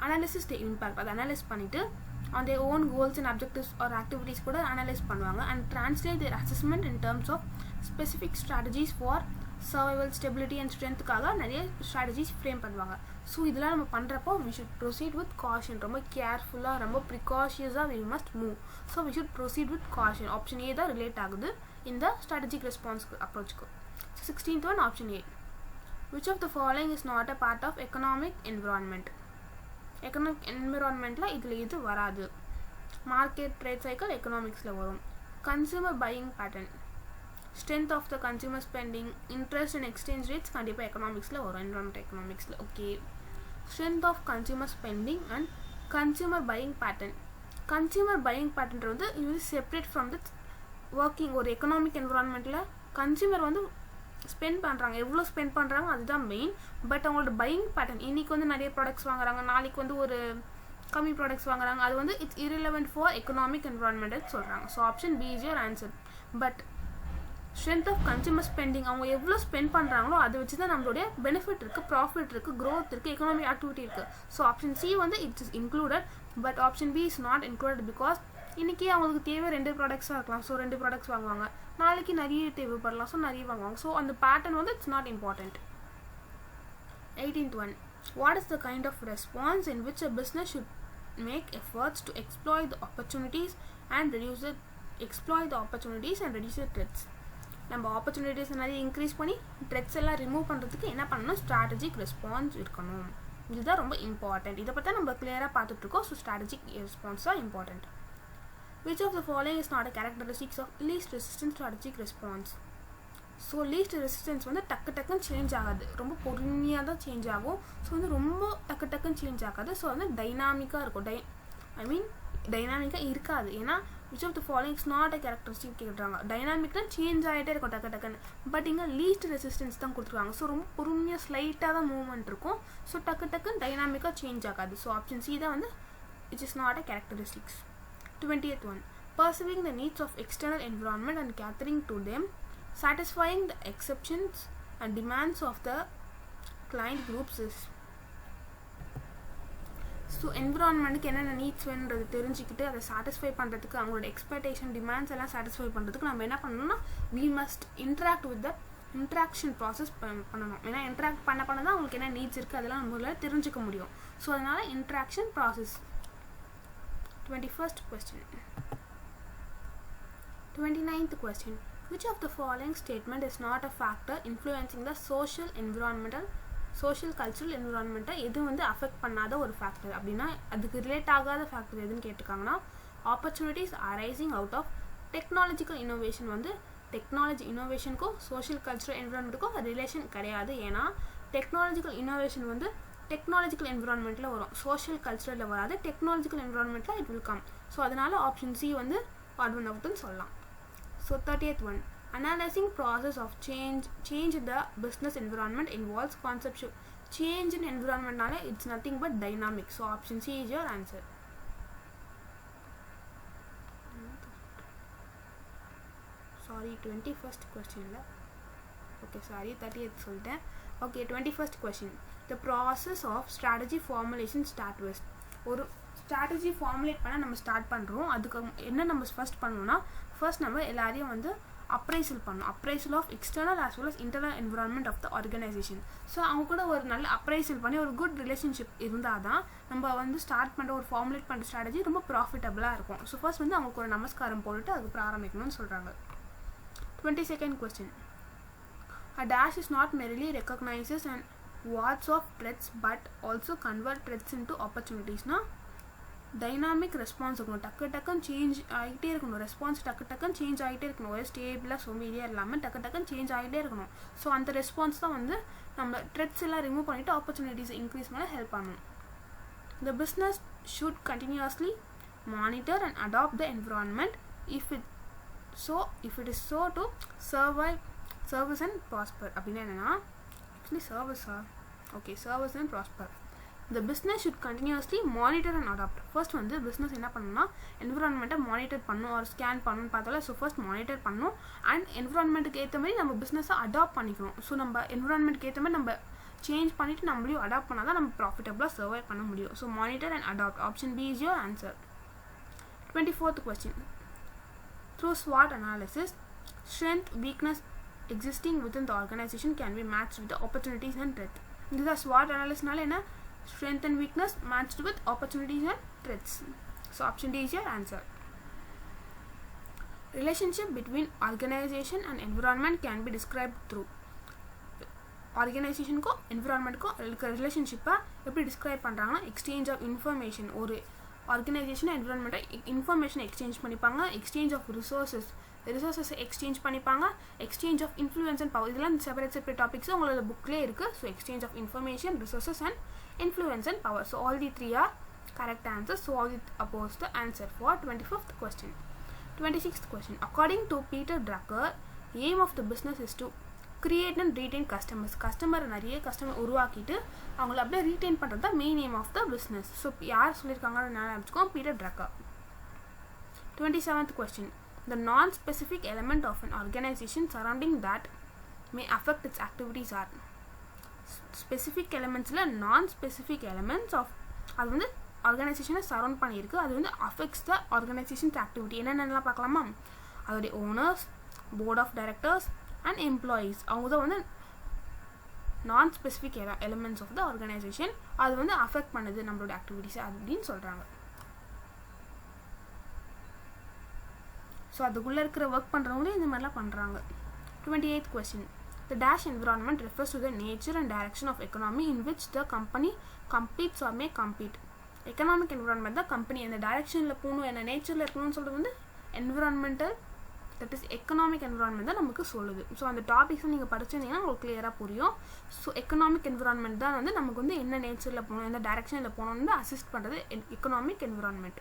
Analysis தி impact, அதை analyse பண்ணிவிட்டு on their own goals and objectives or activities கூட analyse பண்ணுவாங்க and translate their assessment in terms of specific strategies for survival stability and ஸ்ட்ரென்த்துக்காக நிறைய strategies frame பண்ணுவாங்க. ஸோ இதெல்லாம் நம்ம பண்ணுறப்போ we should proceed with caution. ரொம்ப கேர்ஃபுல்லாக ரொம்ப ப்ரிகாஷியஸாக we must move. So we should proceed with caution. Option A தான் ரிலேட் ஆகுது இந்த ஸ்ட்ராட்டஜிக் ரெஸ்பான்ஸ்க்கு அப்ரோச்சுக்கு. 16th one option A. Which of the following is not a part of economic environment? Economic என்விரான்மெண்ட்டில் இதில் இது வராது. மார்க்கெட் ட்ரேட் சைக்கிள் எக்கனாமிக்ஸில் வரும். Consumer buying pattern, strength of the consumer spending, interest and exchange rates கண்டிப்பாக எக்கனாமிக்ஸில் வரும், environment எக்கனாமிக்ஸில். Okay, strength of consumer spending and consumer buying pattern. Consumer buying pattern வந்து இது செப்பரேட் ஃப்ரம் த ஒர்க்கிங். ஒரு economic என்விரான்மெண்ட்டில் கன்சியூமர் வந்து spend பண்ணுறாங்க, எவ்வளோ ஸ்பெண்ட் பண்ணுறாங்க அதுதான் மெயின். பட் அவங்களோட பையிங் பேட்டர்ன், இன்றைக்கி வந்து நிறைய ப்ராடக்ட்ஸ் வாங்குறாங்க, நாளைக்கு வந்து ஒரு கம்மி ப்ராடக்ட்ஸ் வாங்குறாங்க, அது வந்து it's irrelevant for economic environment சொல்கிறாங்க. So option B is your answer. But strength of consumer spending, அவங்க எவ்வளோ ஸ்பெண்ட் பண்ணுறாங்களோ அதை வச்சு தான் நம்மளுடைய பெனிஃபிட் இருக்குது, ப்ராஃபிட் இருக்குது, க்ரோத் இருக்குது, எக்கனாமிக் ஆக்டிவிட்டி இருக்குது. ஸோ ஆப்ஷன் சி வந்து it's is included. But option B is not included because இன்றைக்கி அவங்களுக்கு தேவை 2 ப்ராடக்ட்ஸாக இருக்கலாம். ஸோ 2 ப்ராடக்ட்ஸ் வாங்குவாங்க, நாளைக்கு நிறைய தேவைப்படலாம், ஸோ நிறைய வாங்குவாங்க. ஸோ அந்த பேட்டர்ன் வந்து it's not important. 18th one. What is the kind of response in which a business should make efforts to exploit the opportunities and reduce the threats? நம்ம opportunities நிறைய இன்க்ரீஸ் பண்ணி threads எல்லாம் remove பண்ணுறதுக்கு என்ன பண்ணணும்? Strategic response இருக்கணும். இதுதான் ரொம்ப இம்பார்ட்டண்ட். இதை பற்றி நம்ம கிளியராக பார்த்துட்ருக்கோம். ஸோ ஸ்ட்ராட்டஜிக் ரெஸ்பான்ஸ் தான் important. Which of the following is not a characteristics of least resistance strategic response? So least resistance வந்து டக்குன்னு சேஞ்ச் ஆகாது, ரொம்ப பொறுமையாக தான் சேஞ்ச் ஆகும். ஸோ வந்து ரொம்ப டக்குன்னு சேஞ்ச் ஆகாது. ஸோ வந்து டைனாமிக்காக இருக்கும். டைனாமிக்காக இருக்காது. ஏன்னா which of the following is not a characteristic கேட்குறாங்க. டைனாமிக் தான் சேஞ்ச் ஆகிட்டே இருக்கும் டக்குன்னு. பட் இங்கே லீஸ்ட் ரெசிஸ்டன்ஸ் தான் கொடுத்துருக்காங்க. ஸோ ரொம்ப பொறுமையாக ஸ்லைட்டாக தான் மூவ்மெண்ட் இருக்கும். ஸோ டக்குன்னு டைனாமிக்காக சேஞ்ச் ஆகாது. ஸோ ஆப்ஷன் சி தான் வந்து which is not a characteristics. 20th one. Perceiving the needs of external environment and catering to them, satisfying the exceptions and demands of the client groups is. So என்விரான்மெண்ட்டுக்கு என்னென்ன needs வேணுன்றது தெரிஞ்சுக்கிட்டு அதை satisfy பண்ணுறதுக்கு, அவங்களோட expectation demands எல்லாம் satisfy பண்ணுறதுக்கு நம்ம என்ன பண்ணணும்னா we must interact with the interaction process பண்ணணும். ஏன்னா இன்ட்ராக்ட் பண்ண தான் அவங்களுக்கு என்ன நீட்ஸ் இருக்குது அதெல்லாம் நம்மளால தெரிஞ்சுக்க முடியும். ஸோ அதனால் interaction process. 21st question. 29th question. Which of the following statement is not a factor influencing the social cultural environment? எது வந்து அஃபெக்ட் பண்ணாத ஒரு ஃபேக்டர் அப்படின்னா அதுக்கு ரிலேட் ஆகாத ஃபேக்டர் எதுன்னு கேட்டிருக்காங்கன்னா opportunities arising out of technological innovation. வந்து டெக்னாலஜி இன்னோவேஷனுக்கும் சோஷியல் கல்ச்சரல் என்விரான்மெண்ட்டுக்கும் ரிலேஷன் கிடையாது. ஏன்னா டெக்னாலஜிக்கல் இன்னோவேஷன் வந்து டெக்னாலஜிக்கல் என்விரான்மெண்ட்டில் வரும், சோஷியல் கல்ச்சரில் வராது. டெக்னாலஜிக்கல் என்விரான்மெண்ட்டில் இட் வில் கம். ஸோ அதனால் ஆப்ஷன் சி வந்து ஆட் ஒன் அவுட்னு சொல்லலாம். So 30th one. Analyzing process of change in the business environment involves conceptual change in environment. It's nothing but dynamic. So option C is your answer. Sorry, 21st question la. Okay, sorry, 30th சொல்லிட்டேன். Okay, 21st question. The process of strategy formulation start with. ஒரு strategy formulate பண்ண நம்ம start பண்ணுறோம். அதுக்கு என்ன நம்ம first பண்ணணும்னா first நம்ம எல்லாரையும் வந்து அப்ரைசல் பண்ணணும். Appraisal of external as well as internal environment of the organisation. So அவங்க கூட ஒரு நல்ல அப்ரைசல் பண்ணி ஒரு குட் ரிலேஷன்ஷிப் இருந்தால் தான் நம்ம வந்து ஸ்டார்ட் பண்ணுற ஒரு ஃபார்முலேட் பண்ணுற ஸ்ட்ராட்டஜி ரொம்ப ப்ராஃபிட்டபுளாக இருக்கும். ஸோ ஃபர்ஸ்ட் வந்து அவங்களுக்கு ஒரு நமஸ்காரம் போட்டுட்டு அதுக்கப்புறம் ஆரம்பிக்கணும்னு சொல்கிறாங்க. 22nd question. A dash is not merely recognizes and wards off threats but also convert threats into opportunities. Dynamic response இருக்கணும். டக்குன்னு சேஞ்ச் ஆகிட்டே இருக்கணும். ரெஸ்பான்ஸ் டக்குன்னு சேஞ்ச் ஆகிட்டே இருக்கணும். ஒரு ஸ்டேபிளாக சோம்பேறியாக இல்லாமல் டக்குன்னு சேஞ்ச் ஆகிட்டே இருக்கணும். ஸோ அந்த ரெஸ்பான்ஸ் தான் வந்து நம்ம த்ரெட்ஸ் எல்லாம் ரிமூவ் பண்ணிவிட்டு ஆப்பர்ச்சுனிட்டிஸ் இன்க்ரீஸ் பண்ண ஹெல்ப் பண்ணணும். The business should continuously monitor and adopt the environment if it is so to service and prosper. அப்படின்னா என்னன்னா actually service and prosper. The business should continuously monitor and adapt. First வந்து business என்ன பண்ணணும்னா என்விரான்மெண்ட்டை monitor பண்ணணும் ஒரு scan பண்ணணும்னு பார்த்தாலும். So first monitor பண்ணணும் அண்ட் என்விரான்மெண்ட்டுக்கு ஏற்ற மாதிரி நம்ம பிஸ்னஸை அடாப்ட் பண்ணிக்கணும். ஸோ நம்ம என்விரான்மெண்ட்டுக்கு ஏற்ற மாதிரி நம்ம சேஞ்ச் பண்ணிவிட்டு நம்மளையும் அடாப்ட் பண்ணால் தான் நம்ம ப்ராஃபிட்டபுளாக சர்வை பண்ண முடியும். So monitor and adapt. Option B is your answer. 24th question. Through SWOT analysis, strength, weakness existing within the organization can be matched with the opportunities and threats. This is SWOT analysis na strength and weakness matched with opportunities and threats. So option D is your answer. Relationship between organization and environment can be described through. Organization ko environment ko relationship எப்படி describe பண்றாங்கன்னா exchange of information. ஒரு organization environment information exchange பண்ணிப்பாங்க, exchange of resources exchange பண்ணிப்பாங்க, exchange of influence and power. இதெல்லாம் separate topics உங்களோட bookலயே இருக்கு. So exchange of information, resources and influence and power. So all the three are correct answers. So all it oppose the answer for 25th question. 26th question. According to Peter Drucker, aim of the business is to create and retain customers. நிறைய customer உருவாக்கிட்டு அவங்கள அப்படியே retain பண்றது தான் main aim of the business. So யார் சொல்லியிருக்காங்கன்னு நினைச்சுக்கோம், Peter Drucker. 27th question. The non-specific element of an organization surrounding that may affect its activities are. Specific elementsல non-specific elements of அது வந்து ஆர்கனைசேஷனை சரௌண்ட் பண்ணியிருக்கு, அது வந்து affects the organization's activity. என்னென்னலாம் பார்க்கலாமா? அதோடைய owners, board of directors and employees. அவங்க தான் வந்து non specific elements of the organisation. அது வந்து அஃபெக்ட் பண்ணுது நம்மளோட ஆக்டிவிட்டிஸ் அப்படின்னு சொல்கிறாங்க. ஸோ அதுக்குள்ளே இருக்கிற ஒர்க் பண்ணுறவங்களும் இந்த மாதிரிலாம் பண்ணுறாங்க. 28th question. The dash environment refers to the nature and direction of economy in which the company competes or may compete. Economic environment தான் கம்பெனி அந்த டைரக்ஷனில் போகணும், என்ன நேச்சரில் இருக்கணும்னு சொல்கிறது வந்து environmental, that is economic environment தான் நமக்கு சொல்லுது. ஸோ அந்த டாபிக்ஸை நீங்கள் படிச்சிருந்தீங்கன்னா உங்களுக்கு கிளியராக புரியும். ஸோ எக்கனாமிக் என்விரான்மெண்ட் தான் வந்து நமக்கு வந்து என்ன நேச்சரில் போகணும், எந்த டைரக்ஷனில் போகணும்னு அசிஸ்ட் பண்ணுறது economic environment.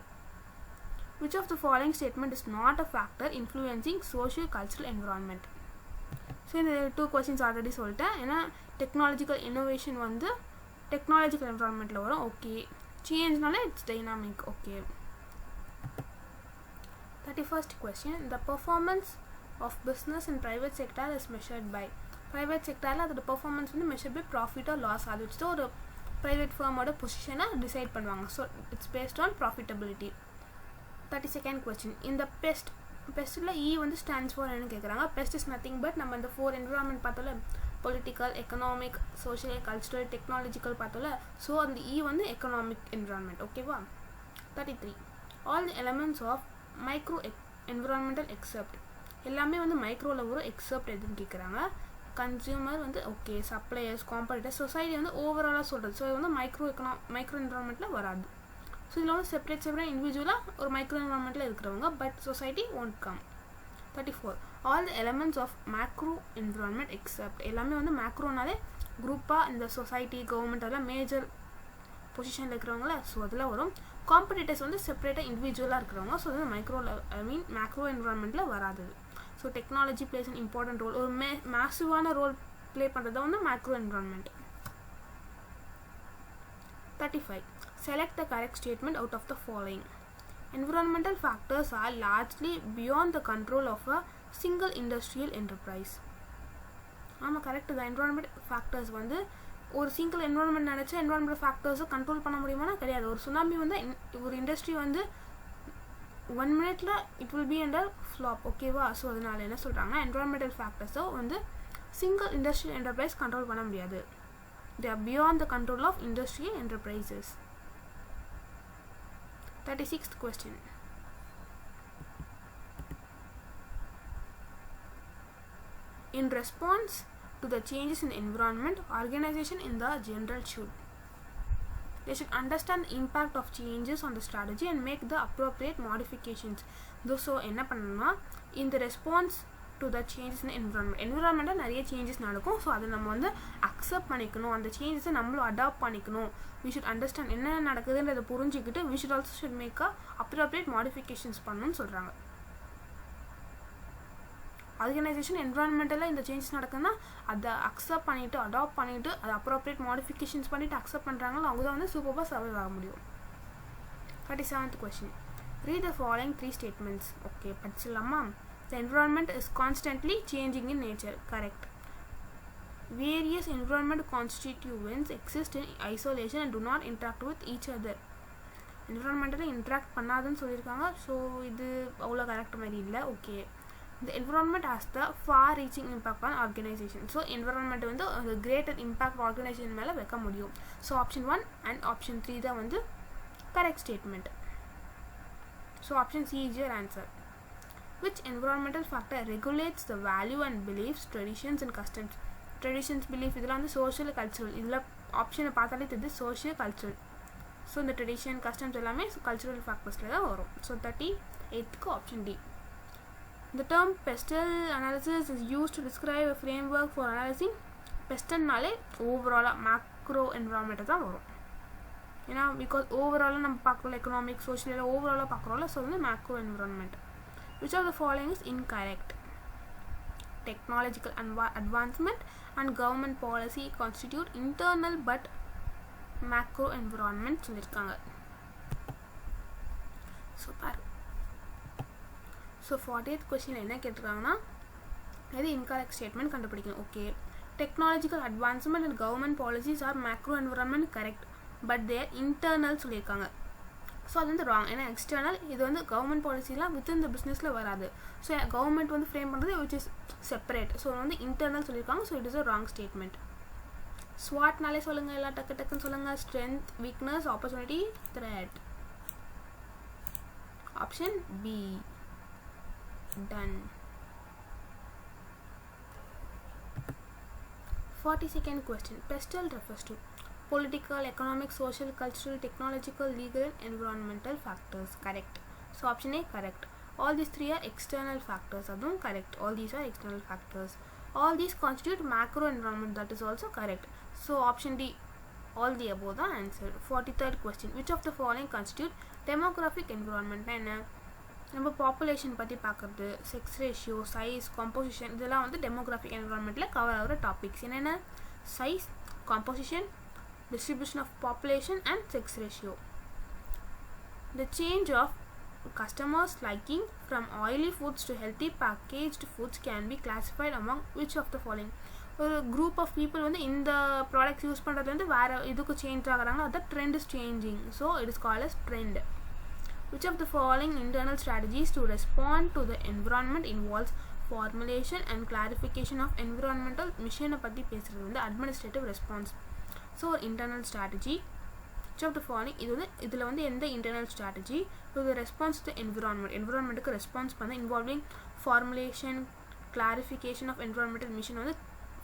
Which of the following statement is not a factor influencing social cultural environment? So இந்த 2 questions ஆல்ரெடி சொல்லிட்டேன். ஏன்னா டெக்னாலஜிக்கல் இன்னோவேஷன் வந்து டெக்னாலஜிக்கல் என்விரான்மெண்ட்டில் வரும். ஓகே, சேஞ்ச்னால it's dynamic. Okay. 31st question. The performance of business in private sector is measured by. Private sectorல அதோட performance வந்து measured by profit or loss. அது வச்சுட்டு ஒரு private firmோட பொசிஷனை டிசைட் பண்ணுவாங்க. So it's based on profitability. 32nd question. இந்த பெஸ்ட்டில் இ வந்து stands for என்ன கேட்குறாங்க. பெஸ்ட் இஸ் நத்திங் பட் நம்ம இந்த 4 என்விரான்மெண்ட் பார்த்தோம்ல, political, economic, social, cultural, technological பார்த்தோம்ல. ஸோ அந்த இ வந்து எக்கனாமிக் என்விரான்மெண்ட். ஓகேவா? 33. All the elements of micro environmental except. எல்லாமே வந்து மைக்ரோவில் வரும், எக்ஸப்ட் எதுன்னு கேட்குறாங்க. கன்சியூமர் வந்து ஓகே, சப்ளையர்ஸ், காம்படிட்டர்ஸ், சொசைட்டி வந்து ஓவராலாக சொல்கிறது. ஸோ இது வந்து மைக்ரோ என்விரான்மெண்ட்டில் வராது. ஸோ இதில் வந்து செப்பரேட் இண்டிவிஜுவலாக ஒரு மைக்ரோ என்விரான்மெண்ட்டில் இருக்கிறவங்க, but society won't come. 34. All the elements of macro environment except. எல்லாமே வந்து மேக்ரோனாலே குரூப்பாக இந்த சொசைட்டி, கவர்மெண்ட் அதெல்லாம் மேஜர் பொசிஷனில் இருக்கிறவங்கள. ஸோ அதில் வரும். காம்படிட்டர்ஸ் வந்து செப்பரேட்டாக இண்டிவிஜுவலாக இருக்கிறவங்க. ஸோ வந்து மேக்ரோ என்விரான்மெண்ட்டில் வராது. So technology plays an important role. ஒரு மேசிவான ரோல் ப்ளே பண்ணுறது வந்து macro environment. 35. Select the correct statement out of the following. Environmental factors are largely beyond the control of a single industrial enterprise. ஆமாம், correct தான். Environment factors வந்து ஒரு single environment நினச்சா environment ஃபேக்டர்ஸை control பண்ண முடியுமானா கிடையாது. ஒரு சுனாமி வந்து ஒரு இண்டஸ்ட்ரி வந்து 1 minute it will be under flop. ஓகேவா? ஸோ அதனால என்ன சொல்கிறாங்கன்னா என்விரான்மெண்டல் ஃபேக்டர்ஸோ வந்து சிங்கிள் இண்டஸ்ட்ரியல் என்டர்பிரைஸ் கண்ட்ரோல் பண்ண முடியாது. They are beyond the control of industrial enterprises. 36th question. In response to the changes in the environment, organization in the general they should understand the impact of changes on the strategy and make the appropriate modifications. So என்ன பண்ணணும்னா இந்த response to the changes in என்விரான்மெண்ட்டில் நிறைய changes நடக்கும். So அதை நம்ம வந்து accept பண்ணிக்கணும், அந்த சேஞ்சஸை நம்மளும் அடாப்ட் பண்ணிக்கணும். வி ஷுட் அண்டர்ஸ்டாண்ட் என்ன நடக்குதுன்றதை புரிஞ்சுக்கிட்டு we should also should make appropriate modifications பண்ணணும்னு சொல்கிறாங்க. ஆர்கனைசேஷன் என்விரான்மெண்டலில் இந்த சேஞ்சஸ் நடக்குதுன்னா அதை அக்செப்ட் பண்ணிவிட்டு அடாப்ட் பண்ணிவிட்டு அதை அப்ரோப்ரியேட் மாடிஃபிகேஷன்ஸ் பண்ணிவிட்டு அக்செப்ட் பண்ணுறாங்களோ அவங்க தான் வந்து சூப்பராக சர்வைவ் ஆக முடியும். 37th question. Read the following 3 statements. Okay, படிச்சிடலாமா? The environment is constantly changing in nature. Correct. Various environment constituents exist in isolation and do not interact with each other. Environmental interact பண்ணாதுன்னு சொல்லியிருக்காங்க. So இது அவ்வளோ correct மாதிரி இல்லை. Okay, The environment has the far-reaching impact on organization. So environment வந்து a greater impact organization மேல வைக்க முடியும். So option 1 and option 3 தான் வந்து correct statement. So option C is your answer. Which environmental factor regulates the value and beliefs, traditions and customs? Traditions, belief இதெல்லாம் வந்து social cultural. இதுல ஆப்ஷனை பார்த்தாலே தெரியுது social cultural. So இந்த tradition, customs எல்லாமே cultural factorsல தான் வரும். So 38க்கு option D. The term pestle analysis is used to describe a framework for analyzing pestle-நாலே overall macro environment தான் வரும். ஏன்னா because overall நம்ம பார்க்குறோம் economic, social overall பார்க்குறோம்ல, so வந்து macro environment. Which of the following is incorrect? Technological advancement and government policy constitute internal but macro environment சொல்லிருக்காங்க. Super. So 48th question என்ன கேட்டிருக்காங்கன்னா இது incorrect statement கண்டுபிடிக்கணும். Okay, technological advancement and government policies are macro environment correct, but they are internal சொல்லிருக்காங்க. So அது வந்து wrong. ஏன்னா external இது வந்து கவர்மெண்ட் பாலிசிலாம் வித்தின் த பிஸ்னஸில் வராது. ஸோ கவர்மெண்ட் வந்து ஃப்ரேம் பண்ணுறது விச் இஸ் செப்பரேட். ஸோ வந்து இன்டர்னல் சொல்லியிருக்காங்க. So it is a wrong statement. ஸ்வாட்னாலே சொல்லுங்கள், எல்லாம் டக்குன்னு சொல்லுங்கள். Strength, weakness, opportunity, threat. Option B. Done. 42nd question. Pestle refers to political, economic, social, cultural, technological, legal, environmental factors. Correct. So option A correct. All these three are external factors. Adum correct. All these are external factors. All these constitute macro environment. That is also correct. So option D, all the above the answer. 43rd question. Which of the following constitute demographic environment? நம்ம population பற்றி பார்க்குறது, sex ratio, size, composition, இதெல்லாம் வந்து demographic என்விரான்மெண்ட்டில் cover ஆகிற topics. என்னென்ன? Size, composition, distribution of population and sex ratio. The change of customers liking from oily foods to healthy packaged foods can be classified among which of the following? ஒரு group of people வந்து இந்த products use பண்ணுறது வந்து வேறு இதுக்கு change ஆகுறாங்க. அது trend is changing. So it is called as trend. Which of the following internal strategies to respond to the environment involves formulation and clarification of environmental mission பற்றி பேசுகிறது வந்து administrative response. So internal strategy. Which of the following இது வந்து இதில் வந்து எந்த internal strategy இது response to என்விரான்மெண்ட்டுக்கு ரெஸ்பான்ஸ் பண்ண involving formulation, clarification of environmental mission வந்து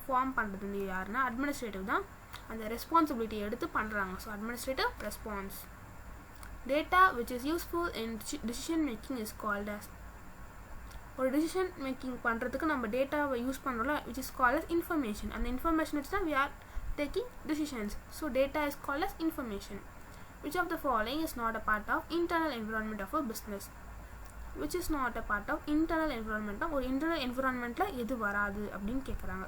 ஃபார்ம் பண்ணுறது வந்து யாருன்னா அட்மினிஸ்ட்ரேட்டிவ் தான் அந்த ரெஸ்பான்சிபிலிட்டி எடுத்து பண்ணுறாங்க. So administrative response. Data which is useful in decision making is called as. ஒரு டிசிஷன் மேக்கிங் பண்ணுறதுக்கு நம்ம டேட்டாவை யூஸ் பண்ணுறோம்ல, which is called as information. அந்த இன்ஃபர்மேஷன் வச்சு தான் we are taking decisions. So data is called as information. Which of the following is not a part of internal environment of a business? Which is not a part of internal environment? ஒரு internal environmentல எது வராது அப்படின்னு கேட்குறாங்க.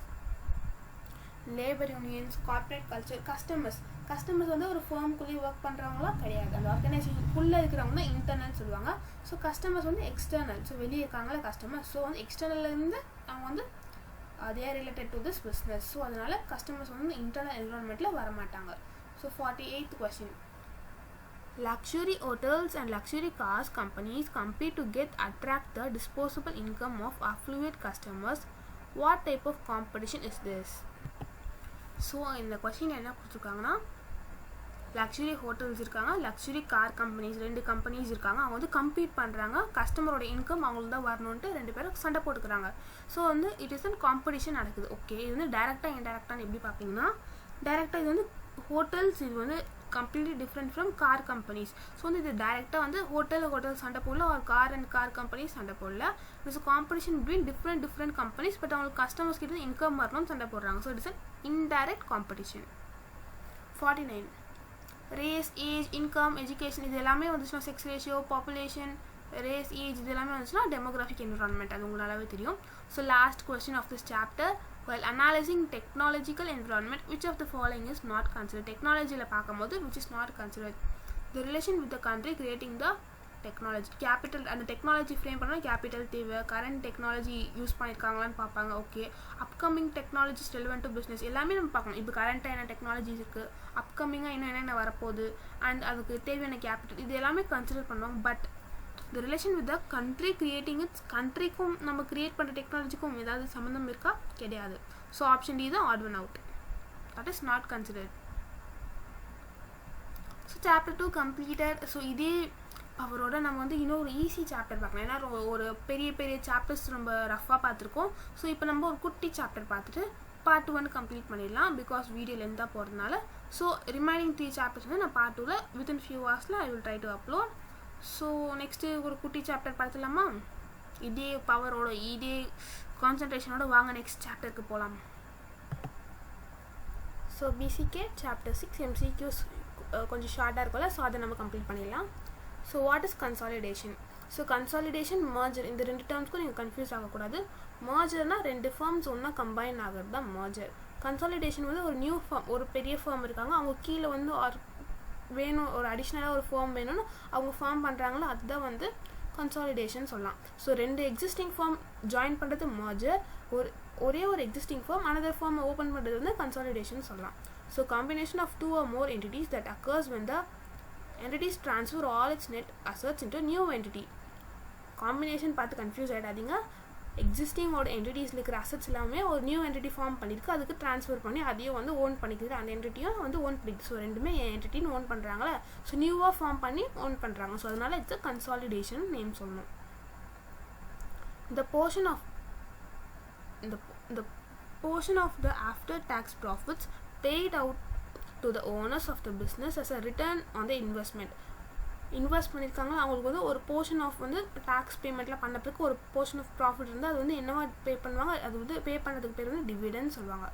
Labour unions, corporate culture, customers வந்து ஒரு ஃபேர்முக்குள்ளேயே work பண்ணுறவங்களா கிடையாது. அந்த ஆர்கனைசேஷனுக்குள்ளே இருக்கிறவங்க தான் இன்டர்னல் சொல்லுவாங்க. ஸோ கஸ்டமர்ஸ் வந்து எக்ஸ்டர்னல். ஸோ வெளியே இருக்காங்களா கஸ்டமர்ஸ். ஸோ வந்து எக்ஸ்டர்னல்லேருந்து அவங்க வந்து they are related to this business. So அதனால customers வந்து internal environmentல வர மாட்டாங்க. So 48th question. Luxury hotels and luxury cars companies compete to attract the disposable income of affluent customers. What type of competition is this? So இந்த question என்ன கொடுத்துருக்காங்கன்னா luxury hotels இருக்காங்க, luxury car companies, 2 companies இருக்காங்க. அவங்க வந்து compete பண்ணுறாங்க. கஸ்டமரோட income அவங்களுக்கு தான் வரணுன்ட்டு 2 பேரும் சண்டை போட்டுக்கிறாங்க. ஸோ வந்து இட் இஸ் அன் காம்படிஷன் நடக்குது. ஓகே, இது வந்து டைரெக்டாக இன்டெரக்டான்னு எப்படி பார்ப்பீங்கன்னா டைரெக்டாக இது வந்து ஹோட்டல்ஸ், இது வந்து completely different from car companies. So வந்து இது டைரெக்டாக வந்து ஹோட்டல் சண்டை போடல, ஒரு கார் அண்ட் கார் கம்பெனிஸ் சண்டை போடல. It's competition between different companies. But அவங்களுக்கு கஸ்டமர்ஸ் கிட்ட இன்கம் வரணும்னு சண்டை போடுறாங்க. So it's an indirect competition. 49. Race, age, income, education இது எல்லாமே வந்துச்சுன்னா sex ratio, population, race, age இது எல்லாமே வந்துச்சுன்னா டெமோகிராஃபிக் என்விரான்மெண்ட். அது உங்களாலவே தெரியும். So last question of this chapter. While analyzing technological environment, which of the following is not considered? டெக்னாலஜியில் பார்க்கும்போது which is not considered? The relation with the country creating the technology. Capital, அந்த technology frame பண்ணால் capital தேவை. Current technology use பண்ணியிருக்காங்களான்னு பார்ப்பாங்க. Okay, upcoming technologies relevant to business எல்லாமே நம்ம பார்க்கணும். இப்போ கரண்ட்டாக என்ன டெக்னாலஜிஸ் இருக்குது, அப்கமிங்காக இன்னும் என்னென்ன வரப்போகுது, அண்ட் அதுக்கு தேவையான கேபிட்டல் இது எல்லாமே கன்சிடர் பண்ணுவாங்க. But the relation with the country creating its countryக்கும் நம்ம கிரியேட் பண்ணுற டெக்னாலஜிக்கும் ஏதாவது சம்மந்தம் இருக்கா கிடையாது. ஸோ ஆப்ஷன் டி தான் odd one out, that is not considered. So chapter 2 completed. So இதே அவரோட நம்ம வந்து இன்னொரு ஈஸி சாப்டர் பார்க்கலாம். ஏன்னா ஒரு பெரிய பெரிய சாப்டர்ஸ் நம்ம ரஃபாக பார்த்துருக்கோம். ஸோ இப்போ நம்ம ஒரு குட்டி சாப்டர் பார்த்துட்டு பார்ட் 1 கம்ப்ளீட் பண்ணிடலாம், பிகாஸ் வீடியோ லென்த்தாக போகிறதுனால. ஸோ ரிமைனிங் 3 சாப்டர்ஸ் வந்து நான் பார்ட் 2ல் வித்தின் ஃபியூ ஹவர்ஸில் I will try to upload. So next ஒரு குட்டி சாப்டர் பார்த்துலாமா? இதே பவரோட இதே கான்சன்ட்ரேஷனோட வாங்க நெக்ஸ்ட் சாப்டருக்கு போகலாம். ஸோ BCK சாப்டர் 6 MCQ'S கொஞ்சம் ஷார்ட்டாக இருக்கும்ல, ஸோ அதை நம்ம கம்ப்ளீட் பண்ணிடலாம். So what is consolidation? So consolidation, merger, இந்த 2 டேர்ம்ஸ்க்கும் நீங்கள் கன்ஃபியூஸ் ஆகக்கூடாது. மர்ஜர்னா 2 ஃபார்ம்ஸ் ஒன்றா கம்பைன் ஆகிறது தான் மர்ஜர். கன்சாலிடேஷன் வந்து ஒரு நியூ ஃபார்ம், ஒரு பெரிய ஃபார்ம் இருக்காங்க, அவங்க கீழே வந்து வேணும் ஒரு அடிஷ்னலாக ஒரு ஃபார்ம் வேணும்னு அவங்க ஃபார்ம் பண்ணுறாங்களோ அதுதான் வந்து கன்சாலிடேஷன் சொல்லலாம். ஸோ 2 எக்ஸிஸ்டிங் ஃபார்ம் ஜாயின் பண்ணுறது மர்ஜர், ஒரே ஒரு existing firm another firm open பண்ணுறது வந்து கன்சாலிடேஷன் சொல்லலாம். So combination of 2 or more entities that occurs when the entities transfer all its net assets into a new entity. Combination பார்த்து confuse ஆகிடாதீங்க. எக்ஸிஸ்டிங்கோட என்டிட்டிஸில் இருக்கிற assets எல்லாமே ஒரு நியூ என்டிட்டி ஃபார்ம் பண்ணியிருக்கு, அதுக்கு transfer பண்ணி அதையும் வந்து ஓன் பண்ணிக்கிறது, அந்த என்டிட்டியும் வந்து ஓன் பண்ணிக்குது. ஸோ ரெண்டுமே என்டிட்டின்னு ஓன் பண்ணுறாங்களே, ஸோ நியூவாக ஃபார்ம் பண்ணி ஓன் பண்ணுறாங்க. ஸோ அதனால இட்ஸ் அ கன்சாலிடேஷன் நேம் சொல்லணும். The portion of the after tax profits paid out to the owners of the business as a return on the investment. Invest பண்ணியிருக்காங்க, அவங்களுக்கு வந்து ஒரு போர்ஷன் ஆஃப் வந்து tax பேமெண்ட்லாம் பண்ணதுக்கு ஒரு போர்ஷன் ஆஃப் ப்ராஃபிட் இருந்தால் அது வந்து என்னவா பே பண்ணுவாங்க, அது வந்து பே பண்ணுறதுக்கு பேர் வந்து டிவிடெண்ட் சொல்லுவாங்க.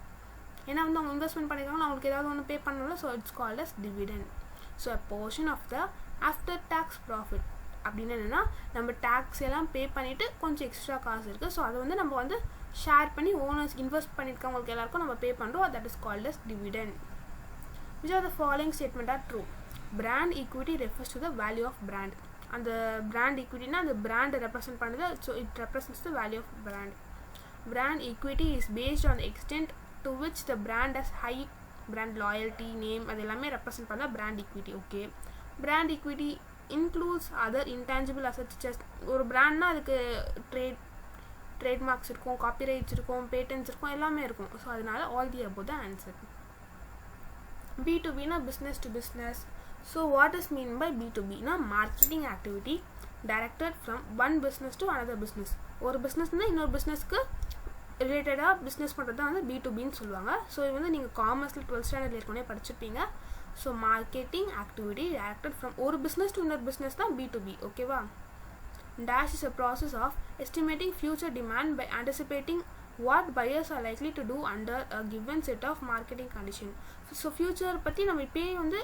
ஏன்னா வந்து அவங்க இன்வெஸ்ட்மெண்ட் பண்ணியிருக்காங்க, அவங்களுக்கு ஏதாவது ஒன்று பே பண்ணணும்ல, so it's called as dividend. So a portion of the after tax profit அப்படின்னு என்னென்னா நம்ம டேக்ஸ் எல்லாம் பே பண்ணிவிட்டு கொஞ்சம் எக்ஸ்ட்ரா காசு இருக்குது, ஸோ அதை வந்து நம்ம வந்து ஷேர் பண்ணி ஓனர்ஸ் இன்வெஸ்ட் பண்ணியிருக்கவங்களுக்கு எல்லாருக்கும் நம்ம பே பண்ணுறோம், that is called as dividend. Which are the following statement are true? Brand equity refers to the value of brand. And the brand equity na the brand represent பண்ணுது, so it represents the value of brand. Brand equity is based on the extent to which the brand has high brand loyalty, name, அது எல்லாமே represent பண்ண brand equity. Okay, brand equity includes other intangible assets such as ஒரு brandனா அதுக்கு trademarks இருக்கும், copyrights இருக்கும், patents இருக்கும், எல்லாமே இருக்கும். ஸோ அதனால all the above the answer. B2B na business to business. So what is mean by B2B na marketing activity directed from one business to another business. ஒரு பிஸ்னஸ்னா இன்னொரு பிஸ்னஸ்க்கு ரிலேட்டடாக பிஸ்னஸ் பண்ணுறது தான் வந்து B2B ன்னு சொல்லுவாங்க. ஸோ இது வந்து நீங்கள் காமர்ஸில் 12th ஸ்டாண்டர்டில் ஏற்கனவே படிச்சிருப்பீங்க. So marketing activity directed from ஒரு பிஸ்னஸ் டு இன்னொரு பிஸ்னஸ் தான் B2B. ஓகேவா? Dash is a process of estimating future demand by anticipating what buyers are likely to do under a given set of marketing condition. So future பற்றி நம்ம இப்போயே வந்து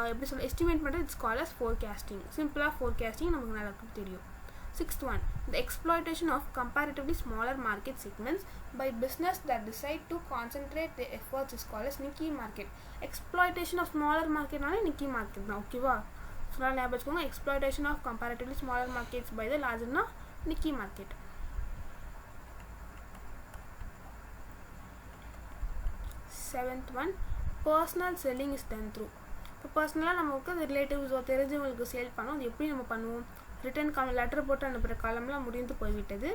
எப்படி சொல்ல எஸ்டிமேட் பண்ணுறது, இட்ஸ் கால்ட் அஸ் ஃபோர்காஸ்டிங். சிம்பிளாக forecasting நமக்கு நல்லா தெரியும். 6th one, the exploitation of comparatively smaller market segments by business that decide to concentrate their efforts is called as niche market. Exploitation of smaller marketனாலே niche market தான். ஓகேவா? So நல்லா ஞாபகம் வச்சுக்கோங்க. exploitation of comparatively smaller markets by the larger niche market. 7th one, personal selling is done through. இப்போ பர்சனலாக நமக்கு அது ரிலேட்டிவ்ஸோ தெரிஞ்சவங்களுக்கு சேல் பண்ணோம், அது எப்படி நம்ம பண்ணுவோம்? ரிட்டன் லெட்டர் போட்டு அனுப்புகிற காலம்லாம் முடிந்து போய்விட்டது.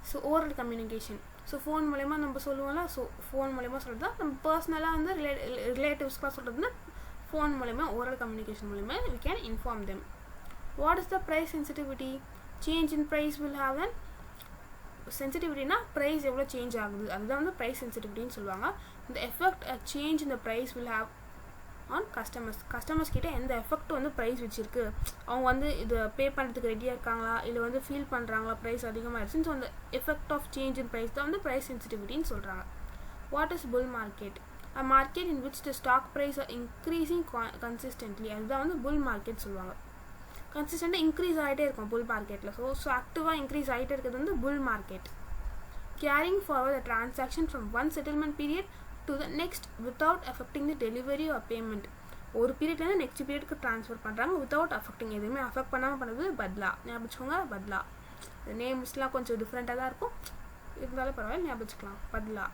So oral communication, so phone மூலயமா நம்ம சொல்லுவோம்ல, ஸோ ஃபோன் மூலயமா சொல்கிறது தான் நம்ம பர்சனலாக வந்து ரிலேட்டிவ்ஸ்க்குலாம் சொல்கிறதுனா ஃபோன் மூலயமா ஓரல் கம்யூனிகேஷன் மூலயமா we can inform them. What is the price sensitivity? Change in price will have an சென்சிட்டிவிட்டினா ப்ரைஸ் எவ்வளோ சேஞ்ச் ஆகுது, அதுதான் வந்து ப்ரைஸ் சென்சிட்டிவிட்டின்னு சொல்லுவாங்க. இந்த எஃபெக்ட் சேஞ்ச் இந்த price will have an customers கிட்ட எந்த எஃபெக்ட் வந்து ப்ரைஸ் வச்சுருக்கு, அவங்க வந்து இதை பே பண்ணுறதுக்கு ரெடியாக இருக்காங்களா, இல்லை வந்து ஃபீல் பண்ணுறாங்களா ப்ரைஸ் அதிகமாகிடுச்சுன்னு. ஸோ அந்த effect of change in price தான் வந்து ப்ரைஸ் சென்சிட்டிவிட்டின்னு சொல்கிறாங்க. What is bull market? A market in which the stock price are increasing consistently, அதுதான் வந்து புல் மார்க்கெட் சொல்லுவாங்க. கன்சிஸ்டண்டாக இன்க்ரீஸ் ஆகிட்டே இருக்கும் புல் மார்க்கெட்டில். ஸோ ஆக்டிவாக இன்க்ரீஸ் ஆகிட்டே இருக்கிறது வந்து bull market. Carrying forward the transaction from one settlement period to the next without affecting the delivery or payment. ஒரு பீரியட்லேருந்து நெக்ஸ்ட் பீரியடுக்கு ட்ரான்ஸ்ஃபர் பண்ணுறாங்க வித்தவுட் அஃபெக்டிங், எதுவுமே அஃபெக்ட் பண்ணாமல் பண்ணுறது பத்லா. ஞாபகம் வச்சுக்கோங்க பத்லா. நேம்ஸ்லாம் கொஞ்சம் டிஃப்ரெண்ட்டாக தான் இருக்கும், இருந்தாலும் பரவாயில்ல ஞாபகம் வச்சுக்கலாம் பத்லா.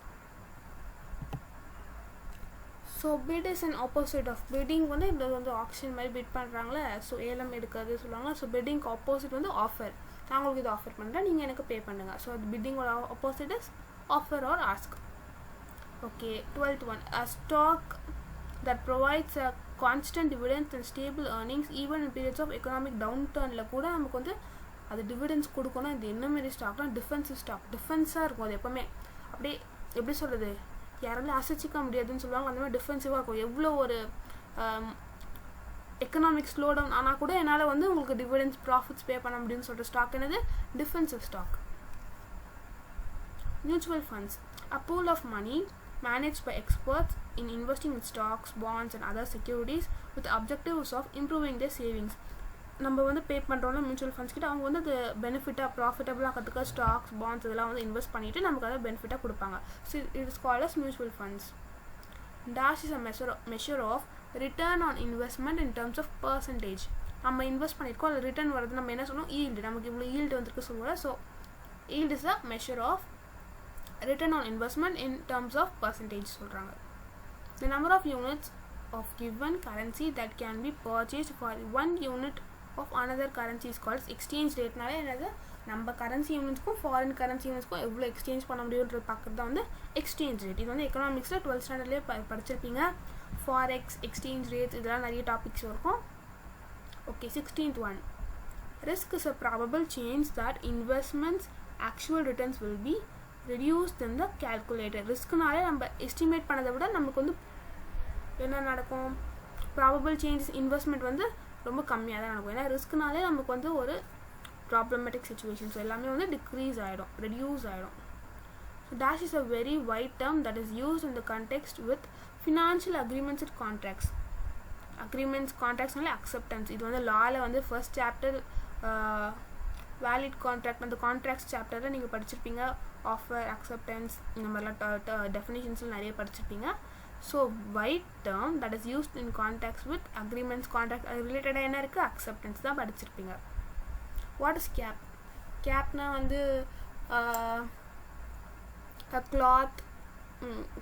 So bid is and opposite of bidding வந்து இது வந்து ஆப்ஷன் மாதிரி பிட் பண்ணுறாங்களே, ஸோ ஏலம் எடுக்கிறது சொல்லுவாங்க. ஸோ பிட்டிங் ஆப்போசிட் வந்து ஆஃபர். நான் உங்களுக்கு இது ஆஃபர் பண்ணுறேன், நீங்கள் எனக்கு பே பண்ணுங்கள். ஸோ அது பிட்டிங்கோட opposite is offer or ask. Okay, 12th one, a stock that provides a constant dividends and stable earnings even in periods of economic downturn-ல கூட நமக்கு வந்து அது டிவிடெண்ட்ஸ் கொடுக்கணும். இது என்ன மாதிரி ஸ்டாக்னா டிஃபென்சிவ் ஸ்டாக். டிஃபென்ஸாக இருக்கும் அது எப்போவுமே. அப்படியே எப்படி சொல்கிறது, யாராலும் அசைச்சிக்க முடியாதுன்னு சொல்லுவாங்க, அந்த மாதிரி டிஃபென்சிவாக இருக்கும். எவ்வளோ ஒரு எக்கனாமிக் ஸ்லோ டவுன் ஆனால் கூட என்னால் வந்து உங்களுக்கு டிவிடெண்ட்ஸ் ப்ராஃபிட்ஸ் பே பண்ண முடியும்னு சொல்கிற ஸ்டாக் என்னது, defensive stock. Mutual funds, a pool of money managed by experts in investing in stocks, bonds and other securities with the objectives of improving their savings. நம்ம வந்து பே பண்ணுறோம்ல மியூச்சுவல் ஃபண்ட்ஸ் கிட்ட, அவங்க வந்து அது பெனிஃபிட்டாக ப்ராஃபிட்டபுளாக கற்றுக்க ஸ்டாக்ஸ் பாண்ட்ஸ் இதெல்லாம் வந்து இன்வெஸ்ட் பண்ணிவிட்டு நமக்கு அதை பெனிஃபிட்டாக கொடுப்பாங்க. So it is called as mutual funds. Dash is a measure of return on investment in terms of percentage. நம்ம இன்வெஸ்ட் பண்ணியிருக்கோம், அது ரிட்டர்ன் வரது நம்ம என்ன சொல்லணும், ஈல்டு. நமக்கு இவ்வளோ ஈல்டு வந்துருக்கு சொல்லுவோம். So yield is a measure of return on investment in terms of percentage சொல்றாங்க. The number of units of given currency that can be purchased for 1 unit of another currency is called exchange rate. நாலே என்னது, நம்ம currency யூனிட்ஸ்க்கும் foreign currency யூனிட்ஸ்க்கும் எவ்வளோ exchange பண்ண முடியுன்றது பார்க்குறது தான் வந்து exchange rate. இது வந்து எக்கனாமிக்ஸில் 12th ஸ்டாண்டர்ட்லேயே படிச்சிருப்பீங்க. ஃபாரெக்ஸ், எக்ஸ்சேஞ்ச் ரேட்ஸ் இதெல்லாம் நிறைய டாபிக்ஸ் இருக்கும். Okay, 16th one, risk is a probable change that investments actual returns will be reduced in the calculator. ரிஸ்க்னாலே நம்ம எஸ்டிமேட் பண்ணதை விட நமக்கு வந்து என்ன நடக்கும், ப்ராபபிள் சேஞ்சஸ் இன்வெஸ்ட்மெண்ட் வந்து ரொம்ப கம்மியாக தான் நடக்கும். ஏன்னா ரிஸ்க்னாலே நமக்கு வந்து ஒரு ப்ராப்ளமேட்டிக் சுச்சுவேஷன்ஸ் எல்லாமே வந்து டிக்ரீஸ் ஆகிடும், ரெடியூஸ் ஆகிடும். So dash is a very wide term that is used in the context with financial agreements and contracts. Agreements கான்ட்ராக்ட்ஸ்னாலே அக்செப்டன்ஸ். இது வந்து லாவில் வந்து ஃபர்ஸ்ட் சாப்டர் வேலிட் கான்ட்ராக்ட் அந்த கான்ட்ராக்ட்ஸ் சாப்டரில் நீங்கள் படிச்சிருப்பீங்க. ஆஃபர், அக்செப்டன்ஸ் இந்த மாதிரிலாம் டெஃபினிஷன்ஸில் நிறைய படிச்சிருப்பீங்க. So white term that is used in contacts with agreements contract அது ரிலேட்டடாக என்ன இருக்குது, அக்செப்டன்ஸ் தான் படிச்சிருப்பீங்க. What is gap? கேப்னா வந்து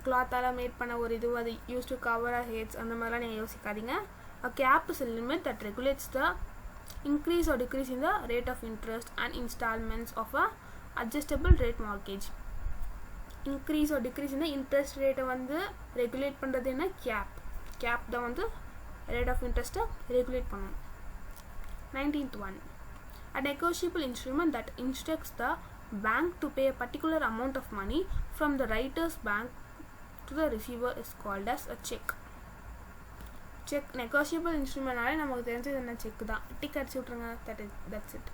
கிளாத்தால் மேட் பண்ண ஒரு இது, அது யூஸ் டு கவர் ஹெட்ஸ் அந்த மாதிரிலாம் நீங்கள் யோசிக்காதீங்க. Cap is a limit that regulates the increase or decrease in the rate of interest and installments of a adjustable rate mortgage. increase or decrease in the interest rate வந்து regulate பண்ணுறது என்ன, gap தான் வந்து rate of இன்ட்ரெஸ்ட்டை regulate பண்ணணும். 19th one, a negotiable instrument that instructs the bank to pay a particular amount of money from the writer's bank to the receiver is called as a check. Cheque negotiable இன்ஸ்ட்ருமெண்ட்னாலே நமக்கு தெரிஞ்சது என்ன, cheque தான். Tick அடிச்சு விட்ருங்க, that's it.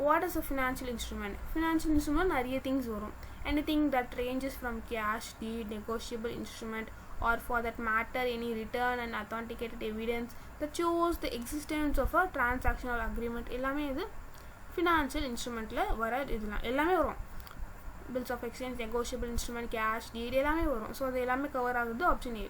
What is a financial instrument? Financial instrument நிறைய things வரும். Anything that ranges from cash, deed, negotiable instrument or for that matter any return and authenticated evidence that shows the existence of a transactional agreement எல்லாமே இது financial இன்ஸ்ட்ருமெண்ட்டில் வர இதெல்லாம் எல்லாமே வரும். Bills of exchange, negotiable instrument, cash, deed எல்லாமே வரும். ஸோ அது எல்லாமே கவர் ஆகுது option A.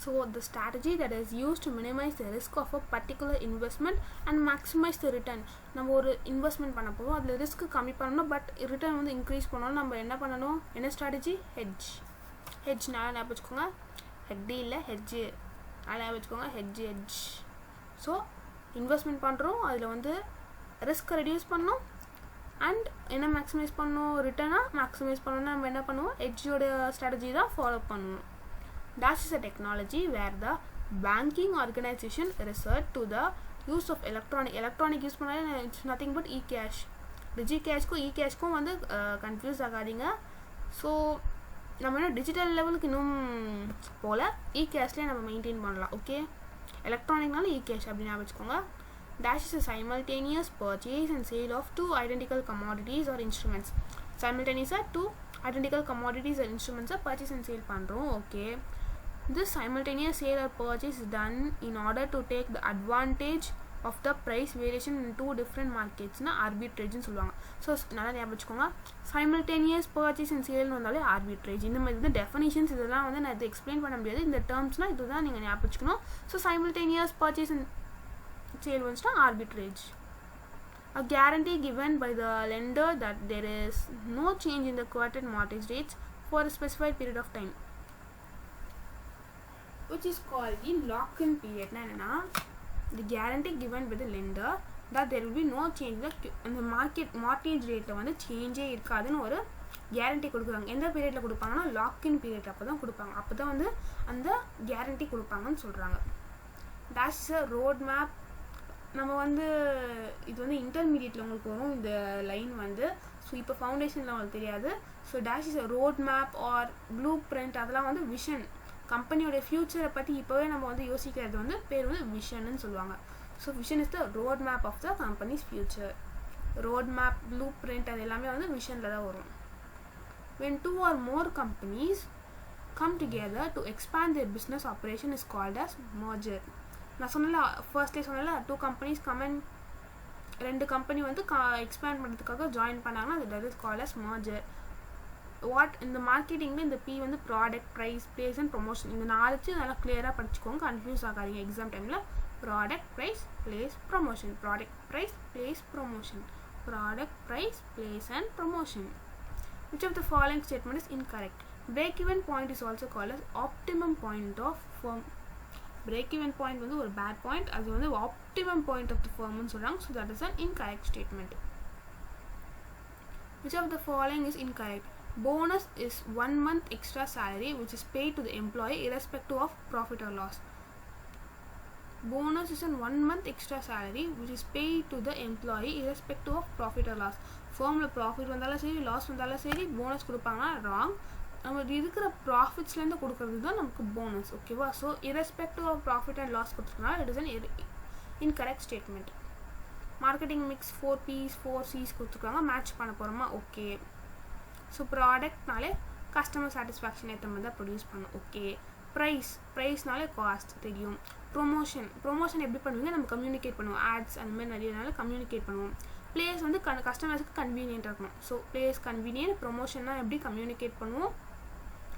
So the strategy that is used to minimize the risk of a particular investment and maximize the return. நம்ம ஒரு இன்வெஸ்ட்மெண்ட் பண்ண போகிறோம், அதில் ரிஸ்க் கம்மி பண்ணணும், பட் ரிட்டர்ன் வந்து இன்க்ரீஸ் பண்ணணும். நம்ம என்ன பண்ணணும், என்ன ஸ்ட்ராட்டஜி, ஹெட்ஜ் நல்லா ஞாபகம் வச்சுக்கோங்க. ஹெட்டி இல்லை ஹெட்ஜு, நல்லா ஞாபகம் வச்சுக்கோங்க, ஹெட்ஜ். ஸோ இன்வெஸ்ட்மெண்ட் பண்ணுறோம், அதில் வந்து ரிஸ்க்கை ரெடியூஸ் பண்ணணும் அண்ட் என்ன மேக்ஸிமைஸ் பண்ணணும், ரிட்டர்னாக மேக்ஸிமைஸ் பண்ணணும்னா நம்ம என்ன பண்ணுவோம், ஹெட்ஜோட ஸ்ட்ராட்டஜி தான் ஃபாலோ பண்ணணும். Dash is a technology where the banking organization resort to the use of electronic use பண்ணாலே it's nothing but e-cash. டிஜிகேஷ்க்கும் இ-கேஷ்க்கும் வந்து கன்ஃபியூஸ் ஆகாதீங்க. ஸோ நம்ம என்ன டிஜிட்டல் லெவலுக்கு இன்னும் போல் இ-கேஷ்லேயே நம்ம மெயின்டைன் பண்ணலாம். ஓகே, எலக்ட்ரானிக்னால இ-கேஷ் அப்படின்னு வச்சுக்கோங்க. Dash is a simultaneous purchase and sale of two identical commodities or instruments. Simultaneously two identical commodities or instruments purchase and sale பண்ணுறோம். Okay, this simultaneous sale or purchase is done in order to take the advantage of the price variation in two different markets. na arbitrage னு சொல்லுவாங்க. So நல்லா ஞாபகம் வச்சுக்கோங்க, simultaneous purchase and sale வந்தாலே arbitrage. இந்த மாதிரி வந்து டெஃபினிஷன்ஸ் இதெல்லாம் வந்து நான் இது எக்ஸ்பிளைன் பண்ண முடியாது. இந்த டேர்ம்ஸ்னால் இதுதான் நீங்கள் ஞாபகம் வச்சுக்கணும். So simultaneous purchase and sale வந்துச்சுன்னா arbitrage. A guarantee given by the lender that there is no change in the quoted mortgage rates for a specified period of time, which is called the lock-in period. The guarantee given by the lender that there will be no change in the market mortgage rate வந்து சேஞ்சே இருக்காதுன்னு ஒரு guarantee கொடுக்குறாங்க. எந்த பீரியட்ல கொடுப்பாங்கன்னா லாக்-இன் period அப்போ தான் கொடுப்பாங்க. அப்போ தான் வந்து அந்த கேரண்டி கொடுப்பாங்கன்னு சொல்கிறாங்க. Dash is a road map. நம்ம வந்து இது வந்து இன்டர்மீடியட்டில் உங்களுக்கு வரும் இந்த லைன் வந்து. ஸோ இப்போ ஃபவுண்டேஷனில் உங்களுக்கு தெரியாது. So dash is a road map R blue print, அதெல்லாம் வந்து விஷன். கம்பெனியோட ஃபியூச்சரை பற்றி இப்போவே நம்ம வந்து யோசிக்கிறது வந்து பேர் வந்து விஷன்னு சொல்லுவாங்க. So vision is the road map of the company's future. Road map, blueprint அது எல்லாமே வந்து விஷனில் தான் வரும். When two or more companies come together to expand their business operation is called as merger. நான் சொன்னல ஃபர்ஸ்ட்லேயே சொன்னல 2 companies ரெண்டு company வந்து எக்ஸ்பேண்ட் பண்ணுறதுக்காக ஜாயின் பண்ணாங்கன்னா அது that is called as merger. What இந்த மார்க்கெட்டிங்கில் இந்த பி வந்து product, price, place and promotion. இந்த 4 நல்லா கிளியராக படிச்சுக்கோங்க, கன்ஃபியூஸ் ஆகாதீங்க எக்ஸாம் டைமில். Product, price, place, promotion. Product, price, place, promotion. Product, price, place and promotion. Which of the following statement is incorrect? Break-even point is also called as optimum point of firm. Break-even point வந்து ஒரு bad point, அது வந்து optimum point of the firm னு சொல்றாங்க. So that is an incorrect statement. Which of the following is incorrect? Bonus is 1 month extra salary which is paid to the employee irrespective of profit or loss. Bonus is an 1 month extra salary which is paid to the employee irrespective of profit or loss. ஃபர்மில் profit வந்தாலும் சரி, loss வந்தாலும் சரி, bonus கொடுப்பாங்கன்னா wrong. நம்ம இருக்கிற ப்ராஃபிட்ஸ்லேருந்து கொடுக்கறது தான் நமக்கு போனஸ். ஓகேவா? So irrespective of profit and loss கொடுத்துருக்கனால it is an incorrect statement. Marketing mix 4 P's 4 C's கொடுத்துருக்காங்க. மேட்ச் பண்ண போகிறோமா? ஓகே. ஸோ ப்ராடக்ட்னாலே கஸ்டமர் சாட்டிஸ்ஃபேக்ஷன் ஏற்ற மாதிரி தான் ப்ரொடியூஸ் பண்ணணும். ஓகே. ப்ரைஸ்னாலே காஸ்ட் தெரியும். ப்ரொமோஷன் எப்படி பண்ணுவீங்க? நம்ம கம்யூனிகேட் பண்ணுவோம். ஆட்ஸ் அந்த மாதிரி நிறைய கம்யூனிகேட் பண்ணுவோம். பிளேஸ் வந்து கஸ்டமர்ஸ்க்கு கன்வீனியன்ட்டாக இருக்கணும். So place convenient. ப்ரொமோஷன்னா எப்படி கம்யூனிகேட் பண்ணுவோம்?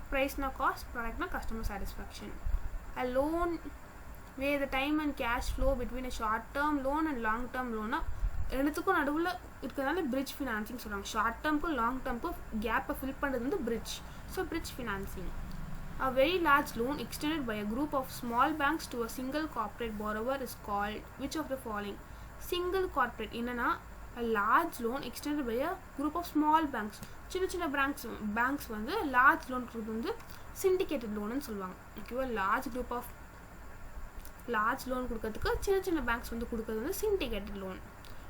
ப்ரைஸ்னா காஸ்ட், ப்ராடக்ட்னா customer satisfaction. A loan where the time and cash flow between a short term loan and long term loan ரெண்டுத்துக்கும் நடுவில் இருக்கிறதுனால பிரிட்ஜ் ஃபினான்சிங் சொல்கிறாங்க. ஷார்ட் டேர்முக்கும் லாங் டேர்முக்கும் கேப்பை ஃபில் பண்ணுறது வந்து bridge. So bridge financing. A very large loan extended by a group of small banks to a single corporate borrower is called which of the following? Single corporate என்னன்னா a large loan extended by a group of small banks. சின்ன banks வந்து large loan கொடுக்குறது வந்து சிண்டிகேட்டட் லோன்னு சொல்லுவாங்க. ஓகேவா? Large loan கொடுக்கறதுக்கு சின்ன பேங்க்ஸ் வந்து கொடுக்குறது வந்து சிண்டிகேட்டட் loan.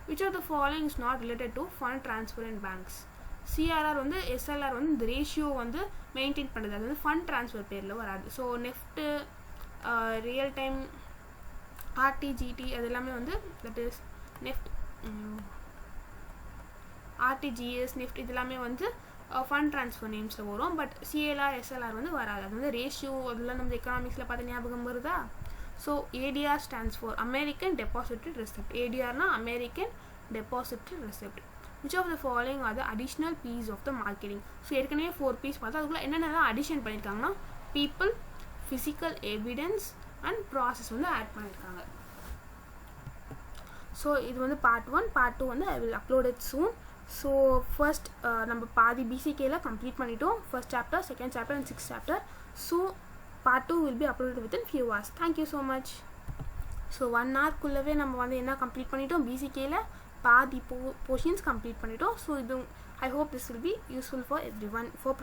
Which of the following is not related to fund transfer in banks? CRR வந்து SLR வந்து இந்த ரேஷியோ வந்து மெயின்டைன் பண்ணுறது, அது வந்து ஃபண்ட் ட்ரான்ஸ்ஃபர் பேரில் வராது. So NEFT, real time, RTGT அது எல்லாமே வந்து that is NEFT, RTGS, NEFT இது எல்லாமே வந்து ஃபண்ட் ட்ரான்ஸ்ஃபர் நேம்ஸில் வரும். பட் CLR SLR வந்து வராது. அது வந்து ரேஷியோ அதெல்லாம் நம்ம எக்கனாமிக்ஸில் பார்த்து ஞாபகம் வருதா? So ADR stands for American Depository Receipt. ADRனா American depository receipt. Which of the following are the additional P's of the marketing? So ஏற்கனவே 4 P's பார்த்தா அதுக்குள்ளே என்னென்னலாம் அடிஷன் பண்ணியிருக்காங்கன்னா people, physical evidence and process வந்து ஆட் பண்ணியிருக்காங்க. ஸோ இது வந்து பார்ட் 1. பார்ட் 2 வந்து I will upload it soon. So first நம்ம பாதி BCKல கம்ப்ளீட் பண்ணிட்டோம். First chapter, second chapter and 6th chapter. So part 2 will be uploaded within few hours. Thank you so much. So 1 hourக்குள்ளவே நம்ம வந்து என்ன complete பண்ணிட்டோம்? BCKல பாதி portions complete பண்ணிட்டோம். So இது I hope this will be useful for everyone for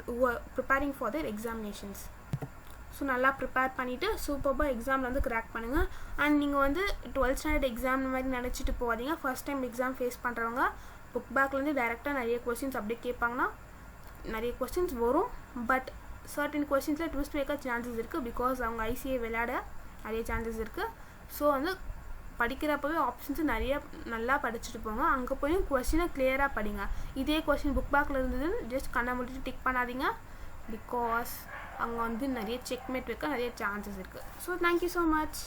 preparing for their examinations. So நல்லா prepare பண்ணிவிட்டு சூப்பராக எக்ஸாமில் வந்து கிராக் பண்ணுங்கள். அண்ட் நீங்கள் வந்து 12th ஸ்டாண்டர்ட் எக்ஸாம் மாதிரி நினச்சிட்டு போகாதீங்க. ஃபர்ஸ்ட் டைம் எக்ஸாம் ஃபேஸ் பண்ணுறவங்க புக் பேக்லேருந்து டைரெக்டாக நிறைய கொஸ்டின்ஸ் அப்படியே கேட்பாங்கன்னா நிறைய கொஸ்டின்ஸ் வரும். பட் சர்டன் கொஸ்டின்ஸில் ட்விஸ்ட் வைக்க சான்சஸ் இருக்குது. பிகாஸ் அவங்க ICA விளையாட நிறைய சான்சஸ் இருக்குது. ஸோ வந்து படிக்கிறப்பவே ஆப்ஷன்ஸு நிறைய நல்லா படிச்சுட்டு போங்க. அங்கே போய் கொஸ்டினை கிளியராக படிங்க. இதே கொஸ்டின் புக் பேக்கில் இருந்ததுன்னு ஜஸ்ட் கண்ணை முடிச்சுட்டு டிக் பண்ணாதீங்க. பிகாஸ் அங்கே வந்து நிறைய செக்மேட் வைக்க நிறைய சான்சஸ் இருக்குது. So thank you so much.